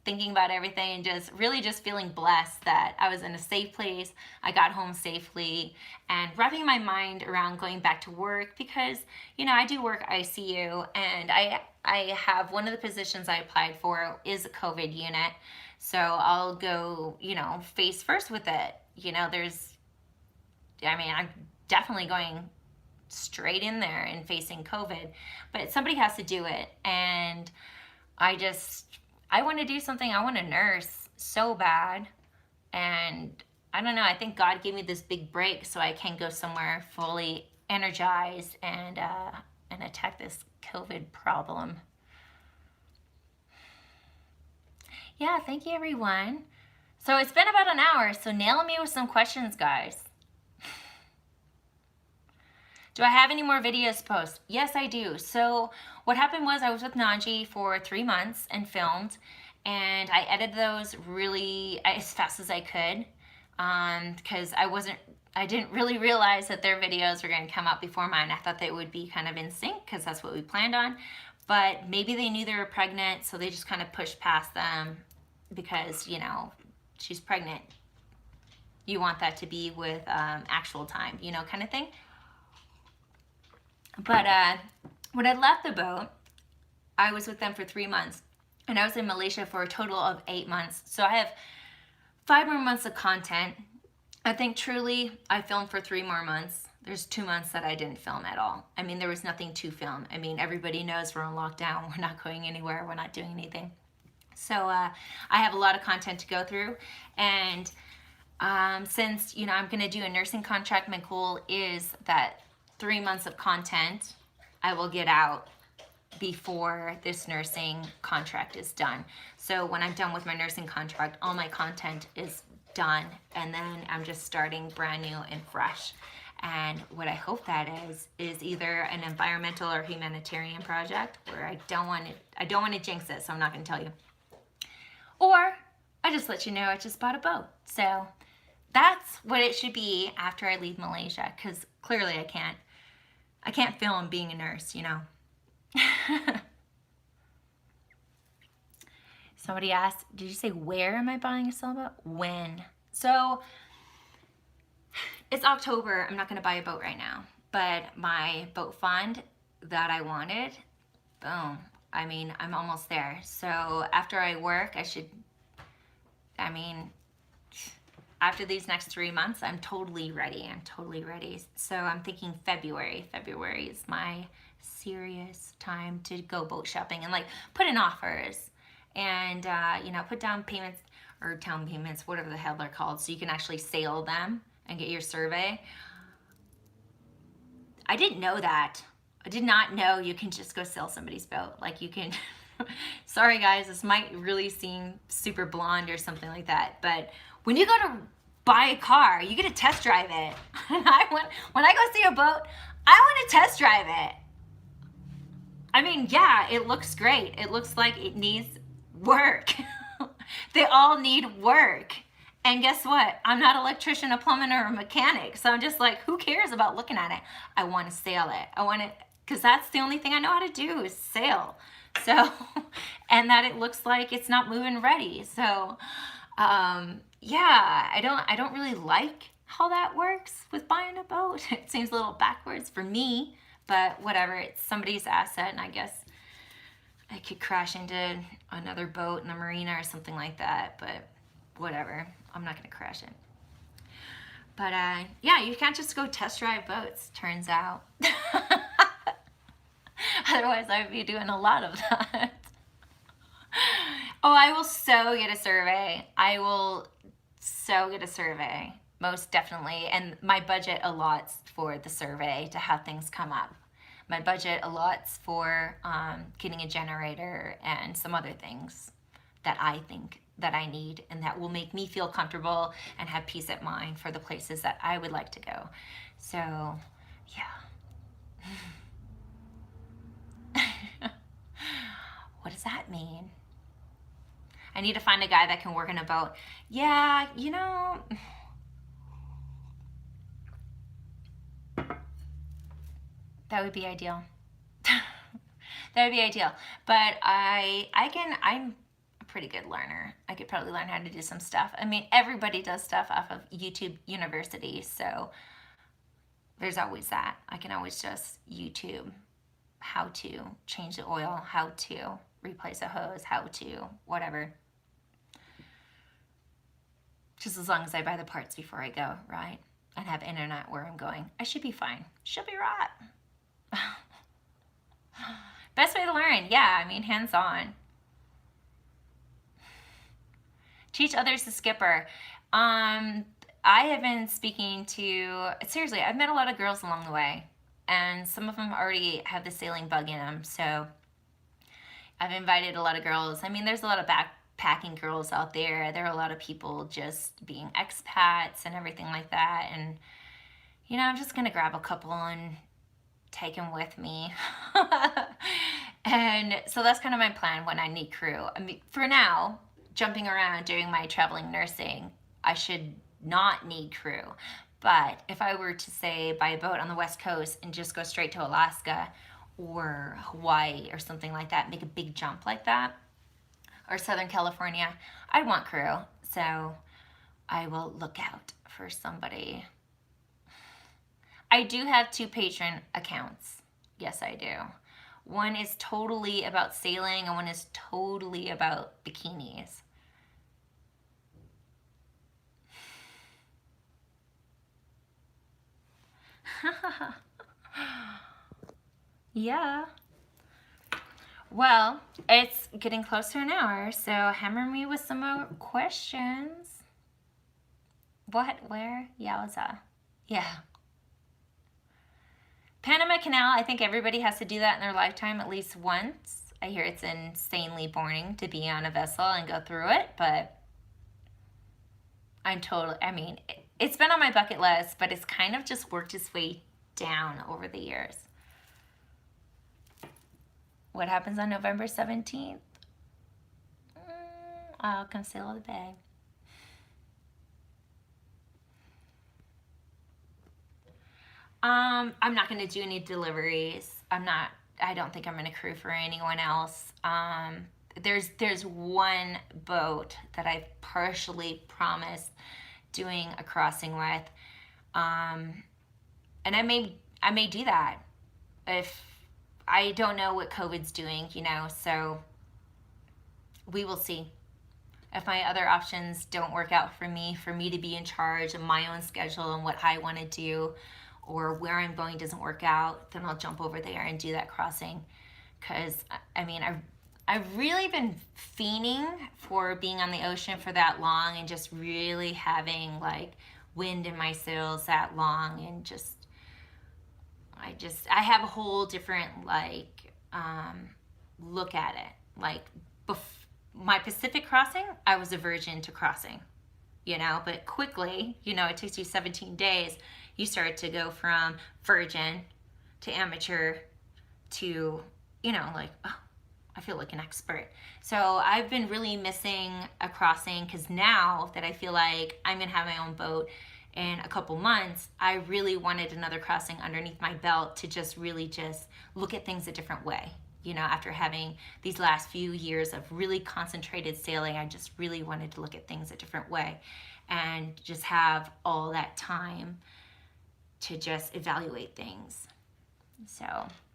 thinking about everything, and just really just feeling blessed that I was in a safe place. I got home safely, and wrapping my mind around going back to work, because I do work ICU, and I have one of the positions I applied for is a COVID unit, so I'll go face first with it. I'm definitely going straight in there and facing COVID, but somebody has to do it. And I want to do something. I want to nurse so bad. And I don't know, I think God gave me this big break so I can go somewhere fully energized and attack this COVID problem. Yeah, thank you everyone. So it's been about an hour, so nail me with some questions, guys. Do I have any more videos to post? Yes, I do. So what happened was I was with Nanji for 3 months and filmed, and I edited those really as fast as I could, because I didn't really realize that their videos were going to come out before mine. I thought they would be kind of in sync because that's what we planned on, but maybe they knew they were pregnant, so they just kind of pushed past them because, she's pregnant. You want that to be with actual time, kind of thing. But when I left the boat, I was with them for 3 months, and I was in Malaysia for a total of 8 months. So I have 5 more months of content. I think truly I filmed for 3 more months. There's 2 months that I didn't film at all. I mean, there was nothing to film. I mean, everybody knows we're on lockdown. We're not going anywhere. We're not doing anything. So I have a lot of content to go through. And since, I'm going to do a nursing contract, my goal is that 3 months of content I will get out before this nursing contract is done. So when I'm done with my nursing contract, all my content is done, and then I'm just starting brand new and fresh. And what I hope that is either an environmental or humanitarian project, where I don't want to jinx it, so I'm not going to tell you. Or I just let you know I just bought a boat. So that's what it should be after I leave Malaysia, because clearly I can't film being a nurse, Somebody asked, did you say where am I buying a sailboat? When? So it's October. I'm not going to buy a boat right now, but my boat fund that I wanted, boom. I mean, I'm almost there. So after I work, after these next 3 months, I'm totally ready. So I'm thinking February. February is my serious time to go boat shopping and put in offers and, put down payments or down payments, whatever the hell they're called, so you can actually sail them and get your survey. I didn't know that. I did not know you can just go sail somebody's boat. You can, sorry guys, this might really seem super blonde or something like that, but when you go to buy a car, you get to test drive it. And when I go see a boat, I want to test drive it. I mean, yeah, it looks great. It looks like it needs work. They all need work. And guess what? I'm not an electrician, a plumber, or a mechanic. So I'm just who cares about looking at it? I want to sail it. Because that's the only thing I know how to do is sail. So, and that it looks like it's not moving ready. So, yeah, I don't really like how that works with buying a boat. It seems a little backwards for me, but whatever. It's somebody's asset, and I guess I could crash into another boat in the marina or something like that, but whatever. I'm not going to crash it. But yeah, you can't just go test drive boats, turns out. Otherwise, I'd be doing a lot of that. Oh, I will so get a survey. I will so get a survey, most definitely. And my budget allots for the survey to have things come up. my budget allots for getting a generator and some other things that I think that I need and that will make me feel comfortable and have peace of mind for the places that I would like to go. So, yeah. What does that mean? I need to find a guy that can work in a boat. Yeah, you know, that would be ideal. That would be ideal. But I'm a pretty good learner. I could probably learn how to do some stuff. I mean, everybody does stuff off of YouTube University, so there's always that. I can always just YouTube how to change the oil, how to replace a hose, how to whatever. Just as long as I buy the parts before I go, right? And have internet where I'm going. I should be fine. Should be right. Best way to learn, yeah, I mean, hands-on. Teach others to skipper. I have been speaking to, seriously, I've met a lot of girls along the way, and some of them already have the sailing bug in them, so I've invited a lot of girls. I mean, there's a lot of backpacking girls out there. There are a lot of people just being expats and everything like that, and, you know, I'm just going to grab a couple and take them with me. And so that's kind of my plan when I need crew. I mean, for now, jumping around doing my traveling nursing, I should not need crew. But if I were to, say, buy a boat on the West Coast and just go straight to Alaska or Hawaii or something like that, make a big jump like that, or Southern California, I'd want crew. So I will look out for somebody. I do have 2 patron accounts. Yes, I do. One is totally about sailing and one is totally about bikinis. Yeah. Well, it's getting close to an hour, so hammer me with some more questions. What? Where? Yowza. Yeah. Panama Canal, I think everybody has to do that in their lifetime at least once. I hear it's insanely boring to be on a vessel and go through it, but I mean, it's been on my bucket list, but it's kind of just worked its way down over the years. What happens on November 17th? I'll come sail the bay. I'm not going to do any deliveries. I don't think I'm going to crew for anyone else. There's one boat that I've partially promised doing a crossing with. And I may do that if I don't know what COVID's doing, you know, so we will see. If my other options don't work out for me to be in charge of my own schedule and what I want to do, or where I'm going doesn't work out, then I'll jump over there and do that crossing. Because, I mean, I've really been fiending for being on the ocean for that long and just really having, like, wind in my sails that long, and I have a whole different, like, look at it. Like, my Pacific crossing, I was a virgin to crossing, you know, but quickly, you know, it takes you 17 days. You start to go from virgin to amateur to, you know, like, oh, I feel like an expert. So I've been really missing a crossing, because now that I feel like I'm going to have my own boat in a couple months, I really wanted another crossing underneath my belt to just really just look at things a different way. You know, after having these last few years of really concentrated sailing, I just really wanted to look at things a different way and just have all that time to just evaluate things. So,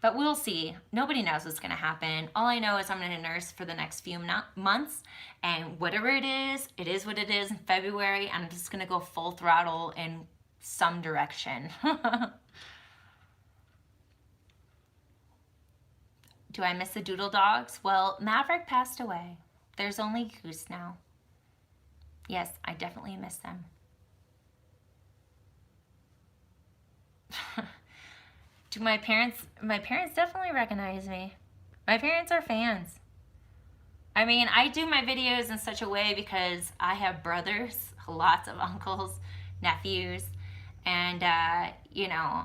but we'll see. Nobody knows what's going to happen. All I know is I'm going to nurse for the next few months, and whatever it is what it is in February, and I'm just going to go full throttle in some direction. Do I miss the doodle dogs? Well, Maverick passed away. There's only Goose now. Yes, I definitely miss them. Do my parents definitely recognize me. My parents are fans. I mean, I do my videos in such a way because I have brothers, lots of uncles, nephews, and, you know,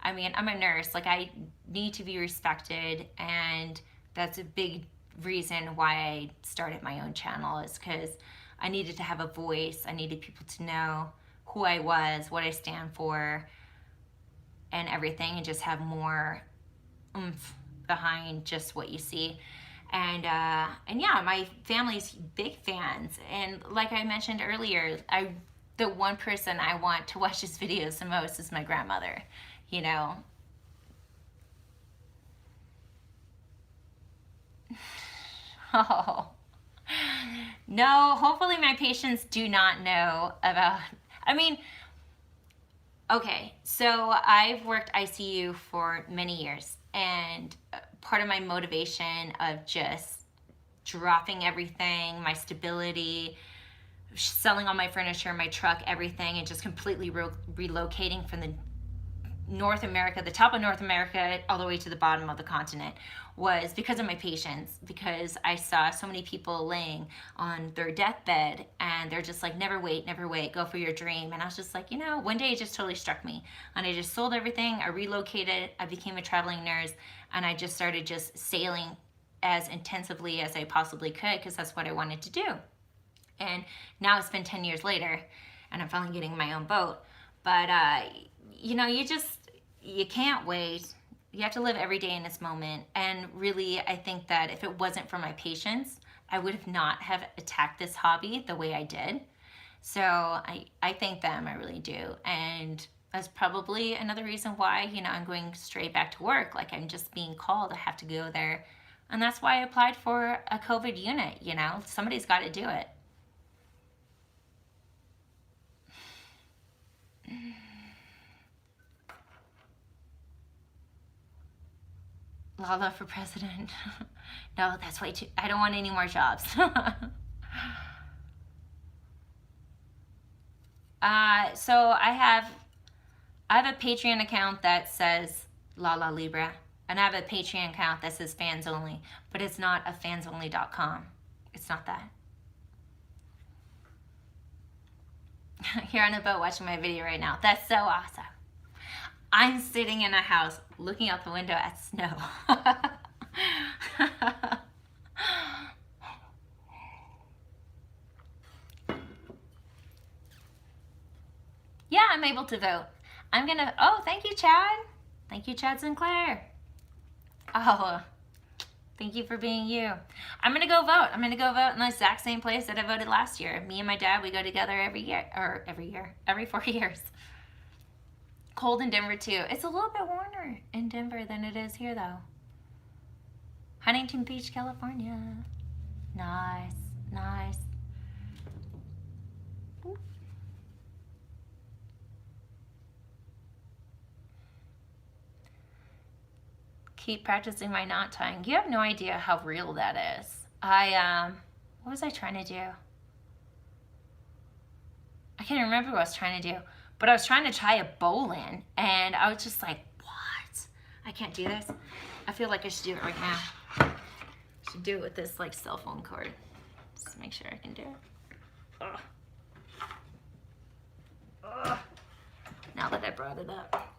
I mean, I'm a nurse. Like, I need to be respected, and that's a big reason why I started my own channel, is because I needed to have a voice. I needed people to know who I was, what I stand for, and everything, and just have more oomph behind just what you see. And yeah, my family's big fans. And like I mentioned earlier, the one person I want to watch his videos the most is my grandmother, you know. Oh. No, hopefully my patients do not know about, I mean, okay, so I've worked ICU for many years, and part of my motivation of just dropping everything, my stability, selling all my furniture, my truck, everything, and just completely relocating from the North America, the top of North America, all the way to the bottom of the continent, was because of my patients, because I saw so many people laying on their deathbed and they're just like, never wait, go for your dream. And I was just like, you know, one day it just totally struck me, and I just sold everything. I relocated, I became a traveling nurse, and I just started just sailing as intensively as I possibly could, because that's what I wanted to do. And now it's been 10 years later, and I'm finally getting my own boat. But you know, you can't wait. You have to live every day in this moment. And really, I think that if it wasn't for my patients, I would have not have attacked this hobby the way I did. So I thank them, I really do. And that's probably another reason why, you know, I'm going straight back to work. Like, I'm just being called, I have to go there. And that's why I applied for a COVID unit, you know. Somebody's got to do it. LaLa for president. No, that's way too, I don't want any more jobs. So I have a Patreon account that says LaLa Libra, and I have a Patreon account that says fans only, but it's not a fansonly.com. It's not that. Here on a boat watching my video right now. That's so awesome. I'm sitting in a house looking out the window at snow. Yeah, I'm able to vote. I'm gonna, oh, thank you, Chad. Thank you, Chad Sinclair. Oh, thank you for being you. I'm gonna go vote. I'm gonna go vote in the exact same place that I voted last year. Me and my dad, we go together every 4 years. Cold in Denver too. It's a little bit warmer in Denver than it is here though. Huntington Beach, California. Nice, nice. Keep practicing my knot tying. You have no idea how real that is. What was I trying to do? I can't remember what I was trying to do, but I was trying to tie a bowl in, and I was just like, what? I can't do this. I feel like I should do it right now. I should do it with this like cell phone cord. Just to make sure I can do it. Ugh. Ugh. Now that I brought it up.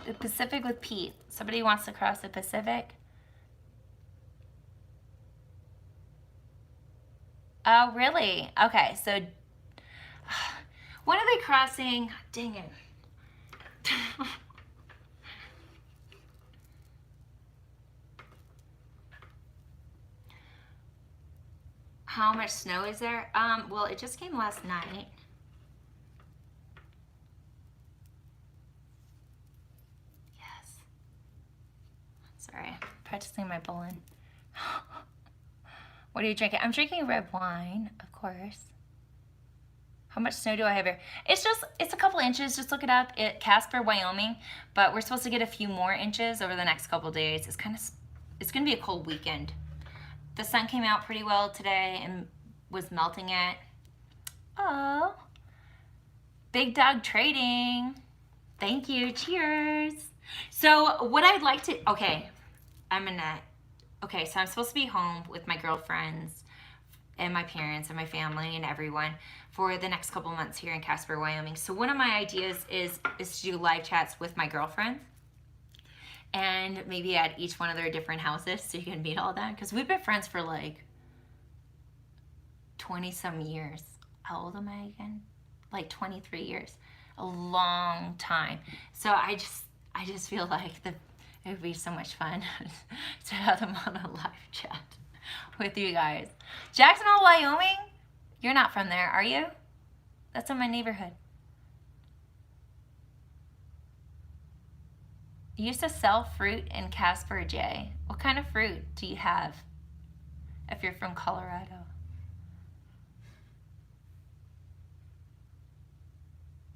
The Pacific with Pete. Somebody wants to cross the Pacific? Oh, really? Okay, so when are they crossing? Dang it. How much snow is there? Well, it just came last night. Yes. Sorry, practicing my bowling. What are you drinking? I'm drinking red wine, of course. How much snow do I have here? It's a couple inches. Just look it up. Casper, Wyoming. But we're supposed to get a few more inches over the next couple days. It's going to be a cold weekend. The sun came out pretty well today and was melting it. Oh, Big Dog Trading. Thank you. Cheers. So what I'd like to, okay, so I'm supposed to be home with my girlfriends and my parents and my family and everyone for the next couple months here in Casper, Wyoming. So one of my ideas is to do live chats with my girlfriends and maybe at each one of their different houses so you can meet all of them. Because we've been friends for like 20 some years. How old am I again? Like 23 years. A long time. So I just feel like it would be so much fun to have them on a live chat with you guys. Jacksonville, Wyoming? You're not from there, are you? That's in my neighborhood. You used to sell fruit in Casper, Jay. What kind of fruit do you have if you're from Colorado?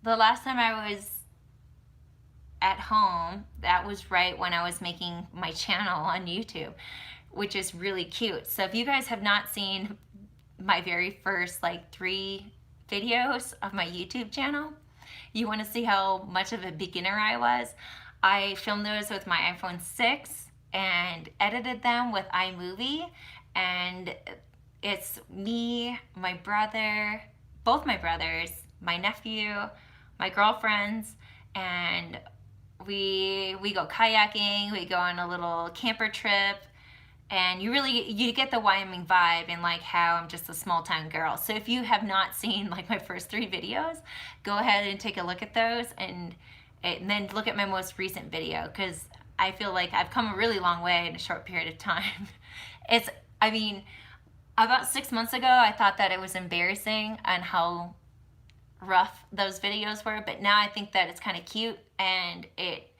The last time I was at home, that was right when I was making my channel on YouTube, which is really cute. So if you guys have not seen my very first like 3 videos of my YouTube channel, you want to see how much of a beginner I was. I filmed those with my iPhone 6 and edited them with iMovie, and it's me, my brother, both my brothers, my nephew, my girlfriends, and we go kayaking, we go on a little camper trip, and you get the Wyoming vibe and like how I'm just a small town girl. So if you have not seen like my first 3 videos, go ahead and take a look at those and then look at my most recent video, because I feel like I've come a really long way in a short period of time. About 6 months ago, I thought that it was embarrassing on how rough those videos were, but now I think that it's kind of cute and it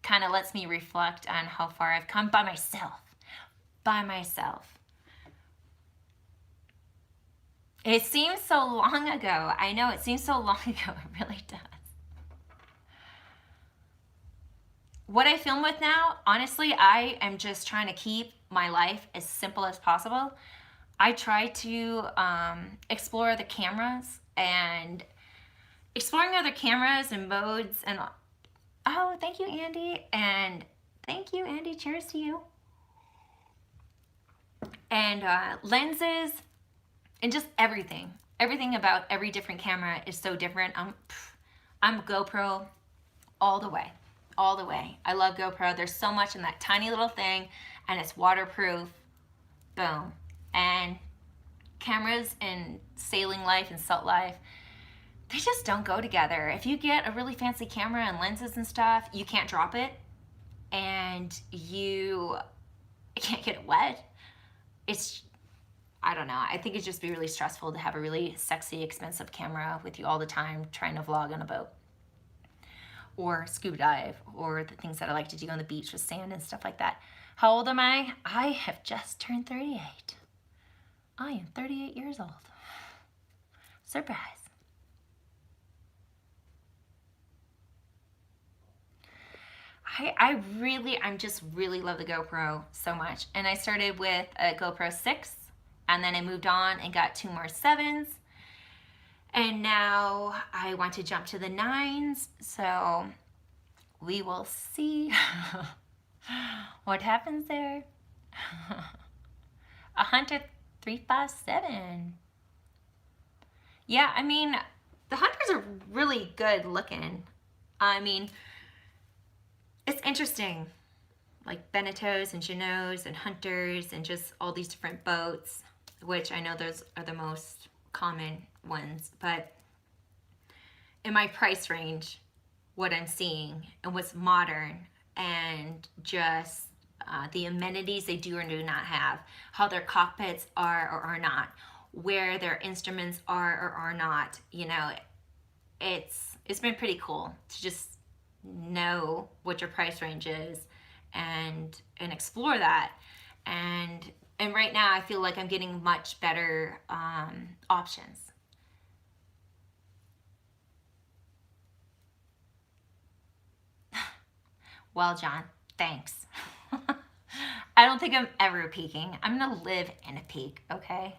kind of lets me reflect on how far I've come by myself. It seems so long ago. I know, it seems so long ago. It really does. What I film with now, honestly, I am just trying to keep my life as simple as possible. I try to explore the cameras and exploring other cameras and modes and oh, thank you, Andy. And thank you, Andy. Cheers to you. And lenses and just everything. Everything about every different camera is so different. I'm GoPro all the way. All the way. I love GoPro. There's so much in that tiny little thing, and it's waterproof. Boom. And cameras in sailing life and salt life, they just don't go together. If you get a really fancy camera and lenses and stuff, you can't drop it and you can't get it wet. I don't know. I think it'd just be really stressful to have a really sexy, expensive camera with you all the time trying to vlog on a boat or scuba dive or the things that I like to do on the beach with sand and stuff like that. How old am I? I have just turned 38. I am 38 years old. Surprise. I'm just really love the GoPro so much. And I started with a GoPro 6 and then I moved on and got 2 more 7s. And now I want to jump to the 9s. So we will see what happens there. A Hunter 357. Yeah, I mean, the Hunters are really good looking. I mean, it's interesting, like Beneteaus and Jeanneaus and Hunters and just all these different boats, which I know those are the most common ones, but in my price range, what I'm seeing and what's modern and just the amenities they do or do not have, how their cockpits are or are not, where their instruments are or are not, you know, it's been pretty cool to just know what your price range is and explore that. And right now I feel like I'm getting much better options. Well, John, thanks. I don't think I'm ever peaking. I'm gonna live in a peak, okay?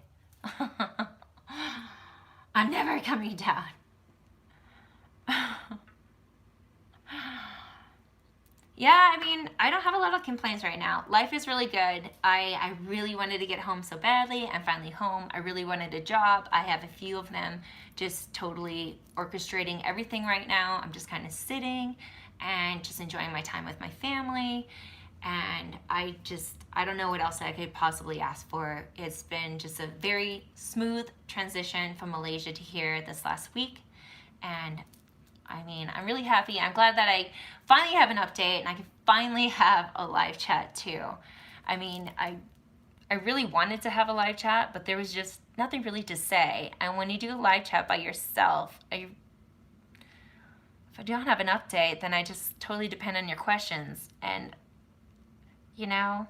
I'm never coming down. Yeah, I mean, I don't have a lot of complaints right now. Life is really good. I really wanted to get home so badly. I'm finally home. I really wanted a job. I have a few of them, just totally orchestrating everything right now. I'm just kind of sitting and just enjoying my time with my family. And I don't know what else I could possibly ask for. It's been just a very smooth transition from Malaysia to here this last week. And I mean, I'm really happy. I'm glad that I finally have an update and I can finally have a live chat too. I mean, I really wanted to have a live chat, but there was just nothing really to say. And when you do a live chat by yourself, if I don't have an update, then I just totally depend on your questions. And, you know,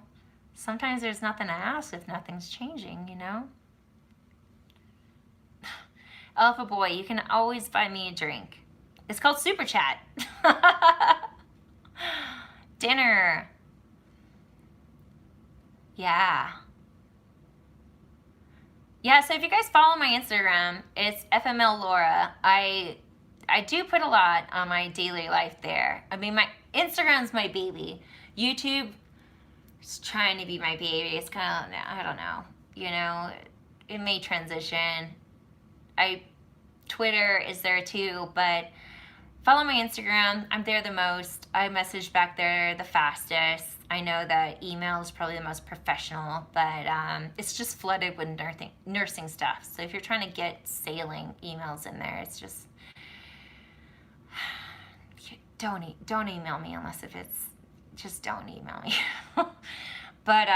sometimes there's nothing to ask if nothing's changing, you know? Alpha Boy, you can always buy me a drink. It's called Super Chat. Dinner. Yeah. Yeah, so if you guys follow my Instagram, it's FML Laura. I do put a lot on my daily life there. I mean, my Instagram's my baby. YouTube is trying to be my baby. It's kind of, I don't know. You know, it may transition. Twitter is there too, but follow my Instagram. I'm there the most. I message back there the fastest. I know that email is probably the most professional, but it's just flooded with nursing stuff. So if you're trying to get sailing emails in there, it's just don't email me unless if it's just don't email me. But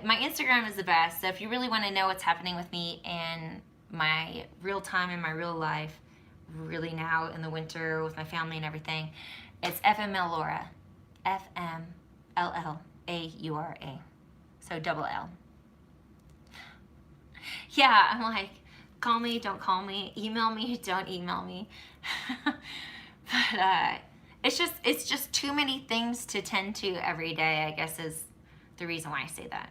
my Instagram is the best. So if you really want to know what's happening with me in my real time, in my real life, really now in the winter with my family and everything, it's FML Laura. FMLLAURA. So double L. Yeah, I'm like, call me, don't call me, email me, don't email me. But it's just too many things to tend to every day, I guess, is the reason why I say that.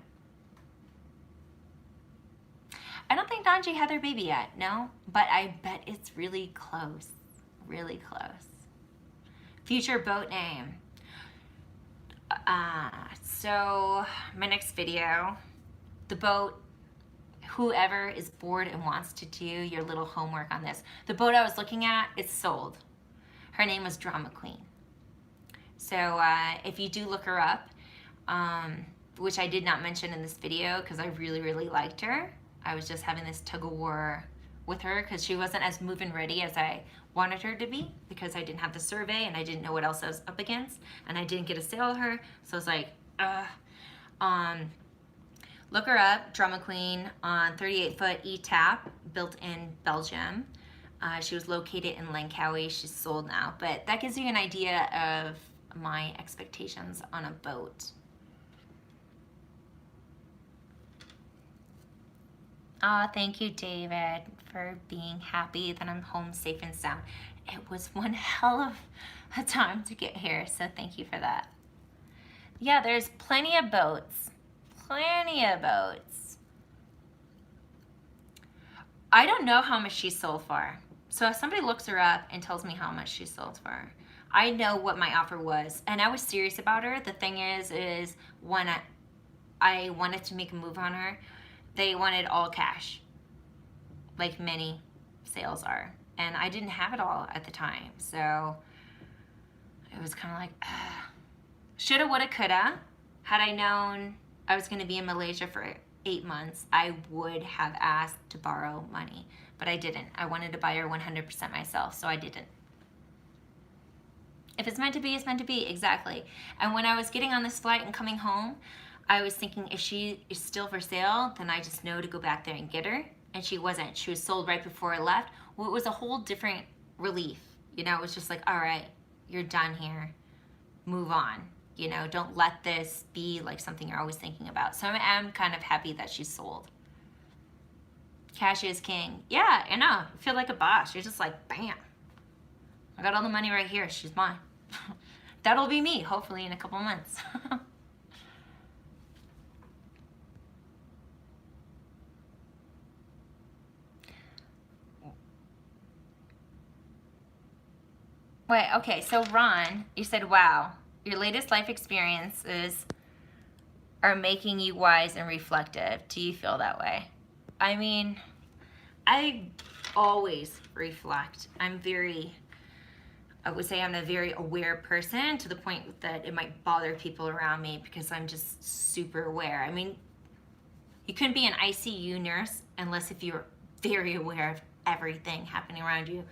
I don't think Donji had their baby yet, no, but I bet it's really close, really close. Future boat name. So my next video, the boat, whoever is bored and wants to do your little homework on this. The boat I was looking at, it's sold. Her name was Drama Queen. So if you do look her up, which I did not mention in this video because I really, really liked her. I was just having this tug of war with her because she wasn't as move-in ready as I wanted her to be because I didn't have the survey and I didn't know what else I was up against and I didn't get a sale of her. So I was like, look her up, Drama Queen on 38-foot E-Tap, built in Belgium. She was located in Langkawi. She's sold now, but that gives you an idea of my expectations on a boat. Oh, thank you, David, for being happy that I'm home safe and sound. It was one hell of a time to get here, so thank you for that. Yeah, there's plenty of boats. Plenty of boats. I don't know how much she sold for. So if somebody looks her up and tells me how much she sold for, I know what my offer was. And I was serious about her. The thing is when I wanted to make a move on her, they wanted all cash, like many sales are. And I didn't have it all at the time. So it was kind of like, shoulda, woulda, coulda. Had I known I was going to be in Malaysia for 8 months, I would have asked to borrow money. But I didn't. I wanted to buy her 100% myself, so I didn't. If it's meant to be, it's meant to be, exactly. And when I was getting on this flight and coming home, I was thinking if she is still for sale, then I just know to go back there and get her. And she wasn't. She was sold right before I left. Well, it was a whole different relief. You know, it was just like, all right, you're done here. Move on. You know, don't let this be like something you're always thinking about. So I am kind of happy that she's sold. Cash is king. Yeah, I know. I feel like a boss. You're just like, bam. I got all the money right here. She's mine. That'll be me, hopefully, in a couple months. Wait, okay, so Ron, you said, wow, your latest life experiences are making you wise and reflective. Do you feel that way? I mean, I always reflect. I would say I'm a very aware person to the point that it might bother people around me because I'm just super aware. I mean, you couldn't be an ICU nurse unless if you're very aware of everything happening around you.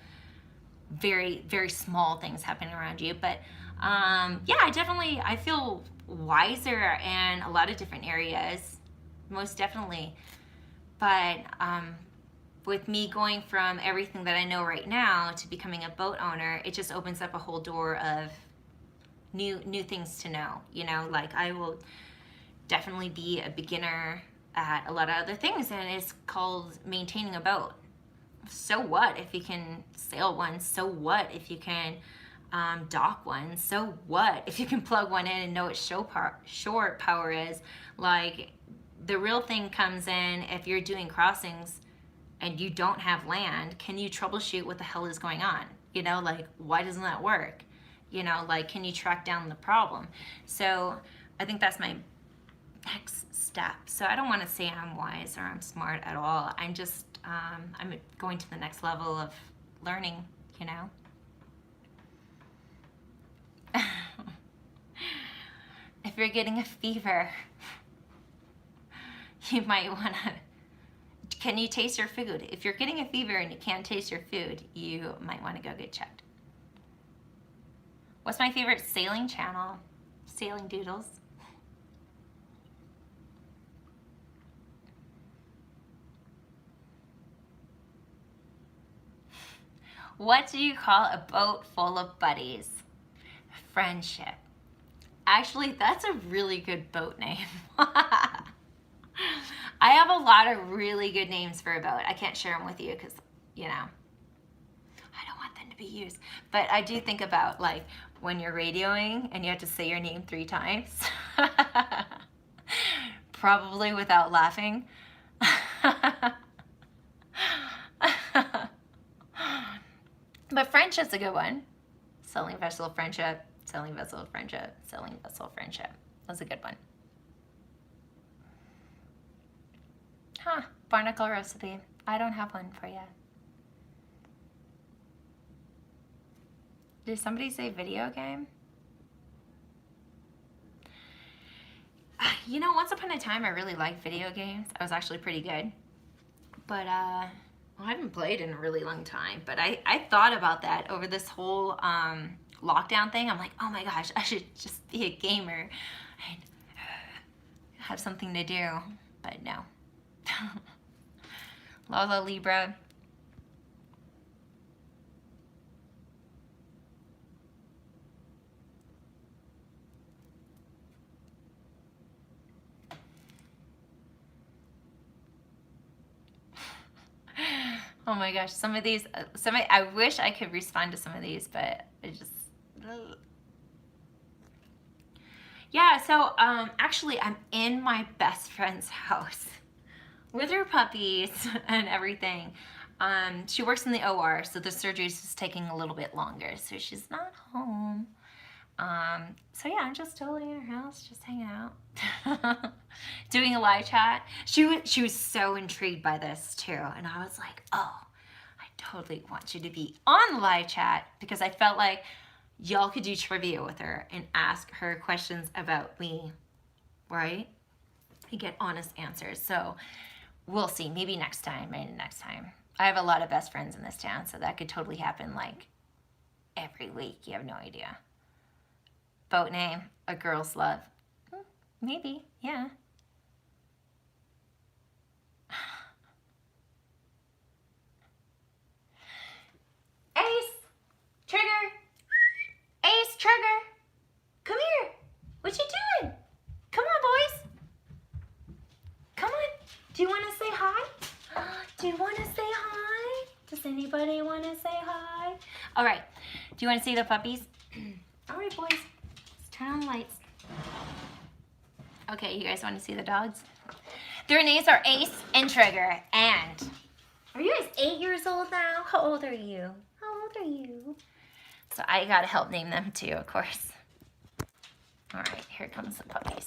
Very, very small things happening around you. But yeah, I feel wiser in a lot of different areas, most definitely. But with me going from everything that I know right now to becoming a boat owner, it just opens up a whole door of new things to know. You know, like I will definitely be a beginner at a lot of other things, and it's called maintaining a boat. So what if you can sail one? So what if you can dock one? So what if you can plug one in and know what shore power is? Like, the real thing comes in if you're doing crossings and you don't have land. Can you troubleshoot what the hell is going on? You know, like, why doesn't that work? You know, like, can you track down the problem? So I think that's my next step. So I don't want to say I'm wise or I'm smart at all. I'm just I'm going to the next level of learning, you know. If you're getting a fever, you might want to, can you taste your food? If you're getting a fever and you can't taste your food, you might want to go get checked. What's my favorite sailing channel? Sailing Doodles. What do you call a boat full of buddies? Friendship. Actually, that's a really good boat name. I have a lot of really good names for a boat. I can't share them with you because, you know, I don't want them to be used. But I do think about, like, when you're radioing and you have to say your name 3 times. Probably without laughing. But friendship's a good one. Sailing vessel friendship, sailing vessel friendship, sailing vessel friendship. That's a good one. Huh, barnacle recipe. I don't have one for you. Did somebody say video game? You know, once upon a time I really liked video games. I was actually pretty good. But I haven't played in a really long time. But I thought about that over this whole lockdown thing. I'm like, oh my gosh, I should just be a gamer and have something to do. But no. LaLa, Libra. Oh my gosh, some of these, I wish I could respond to some of these, but it just, yeah, so actually I'm in my best friend's house with her puppies and everything. She works in the OR, so the surgery is just taking a little bit longer, so she's not home. So yeah, I'm just totally in her house, just hanging out, doing a live chat. She was so intrigued by this too, and I was like, oh, I totally want you to be on the live chat because I felt like y'all could do trivia with her and ask her questions about me, right? And get honest answers. So we'll see, maybe next time, I have a lot of best friends in this town, so that could totally happen like every week. You have no idea. Boat name, A Girl's Love. Maybe, yeah. Ace, Trigger, Ace, Trigger, come here. What you doing? Come on, boys. Come on. Do you want to say hi? Do you want to say hi? Does anybody want to say hi? All right. Do you want to see the puppies? All right, boys. Let's turn on the lights. Okay, you guys want to see the dogs? Their names are Ace and Trigger. And are you guys 8 years old now? How old are you? How old are you? So I gotta help name them too, of course. All right, here comes the puppies.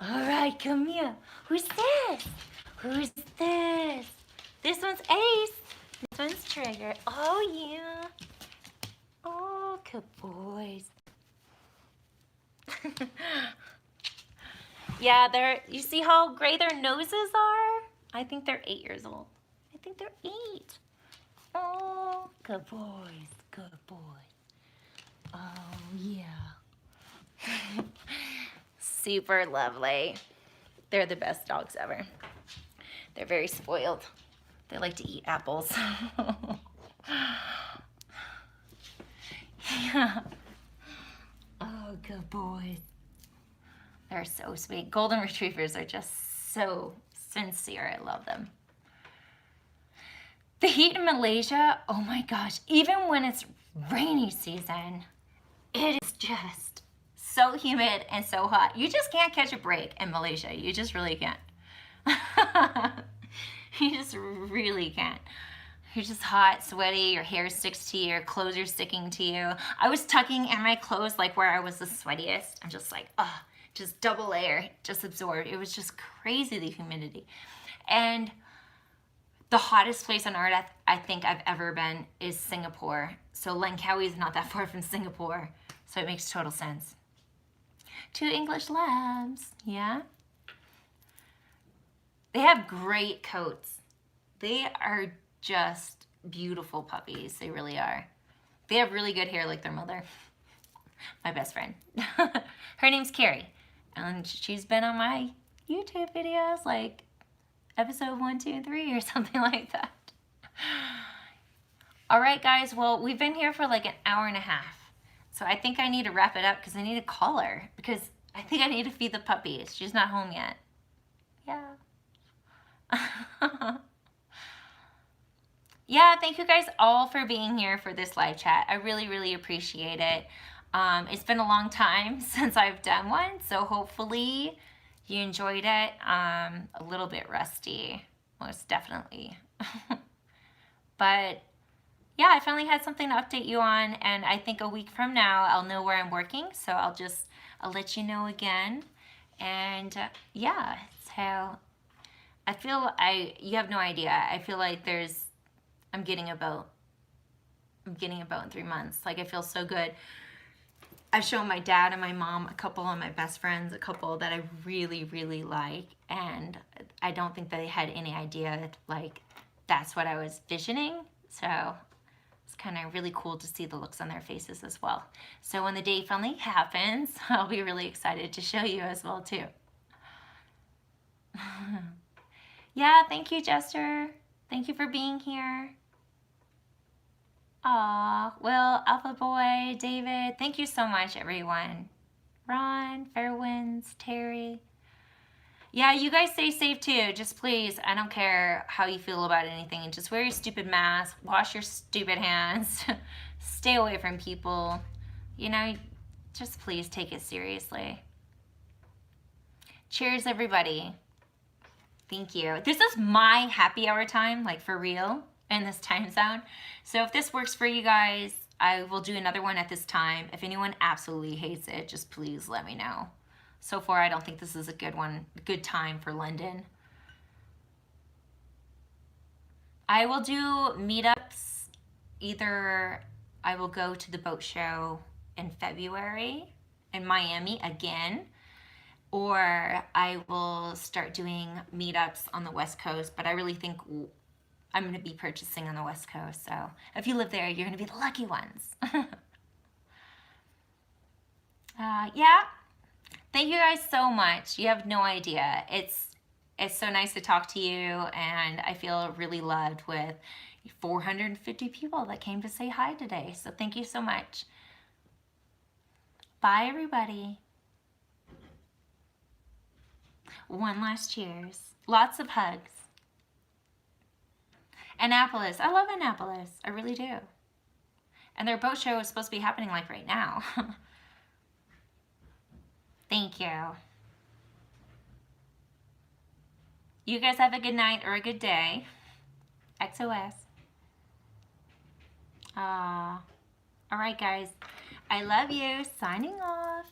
All right, come here. Who's this? Who's this? This one's Ace. This one's Trigger. Oh, yeah. Oh, good boys. Yeah, you see how gray their noses are? I think they're 8 years old. I think they're 8. Oh, good boys, good boys. Oh, yeah. Super lovely. They're the best dogs ever. They're very spoiled. They like to eat apples. Yeah. Oh, good boys. They're so sweet. Golden Retrievers are just so sincere. I love them. The heat in Malaysia, oh my gosh, even when it's rainy season, it is just so humid and so hot. You just can't catch a break in Malaysia. You just really can't. You just really can't. You're just hot, sweaty, your hair sticks to you, your clothes are sticking to you. I was tucking in my clothes like where I was the sweatiest. I'm just like, oh, just double layer, just absorbed. It was just crazy, the humidity. And the hottest place on earth I think I've ever been is Singapore. So Langkawi is not that far from Singapore. So it makes total sense. 2 English Labs, yeah? They have great coats. They are just beautiful puppies. They really are. They have really good hair like their mother. My best friend. Her name's Carrie. And she's been on my YouTube videos like episode 1, 2, and 3 or something like that. All right, guys. Well, we've been here for like an hour and a half. So I think I need to wrap it up because I need to call her because I think I need to feed the puppies. She's not home yet. Yeah. Yeah, thank you guys all for being here for this live chat. I really, really appreciate it. It's been a long time since I've done one, so hopefully you enjoyed it. A little bit rusty, most definitely. But yeah, I finally had something to update you on, and I think a week from now I'll know where I'm working, so I'll let you know again. And yeah, so I feel you have no idea. I feel like I'm getting a boat in 3 months. Like, I feel so good. I've shown my dad and my mom, a couple of my best friends, a couple that I really, really like. And I don't think that they had any idea that, like, that's what I was visioning. So it's kind of really cool to see the looks on their faces as well. So when the day finally happens, I'll be really excited to show you as well, too. Yeah, thank you, Jester. Thank you for being here. Aw, Will, Alpha Boy, David, thank you so much, everyone. Ron, Fairwinds, Terry. Yeah, you guys stay safe too. Just please, I don't care how you feel about anything. And just wear your stupid mask, wash your stupid hands, stay away from people. You know, just please take it seriously. Cheers, everybody. Thank you. This is my happy hour time, like for real, in this time zone. So if this works for you guys, I will do another one at this time. If anyone absolutely hates it, just please let me know. So far, I don't think this is a good time for London. I will do meetups. Either I will go to the boat show in February in Miami again, or I will start doing meetups on the West Coast, but I really think I'm going to be purchasing on the West Coast. So if you live there, you're going to be the lucky ones. Yeah. Thank you guys so much. You have no idea. It's so nice to talk to you, and I feel really loved with 450 people that came to say hi today. So thank you so much. Bye, everybody. One last cheers. Lots of hugs. Annapolis. I love Annapolis. I really do. And their boat show is supposed to be happening like right now. Thank you. You guys have a good night or a good day. XOS. All right, guys. I love you. Signing off.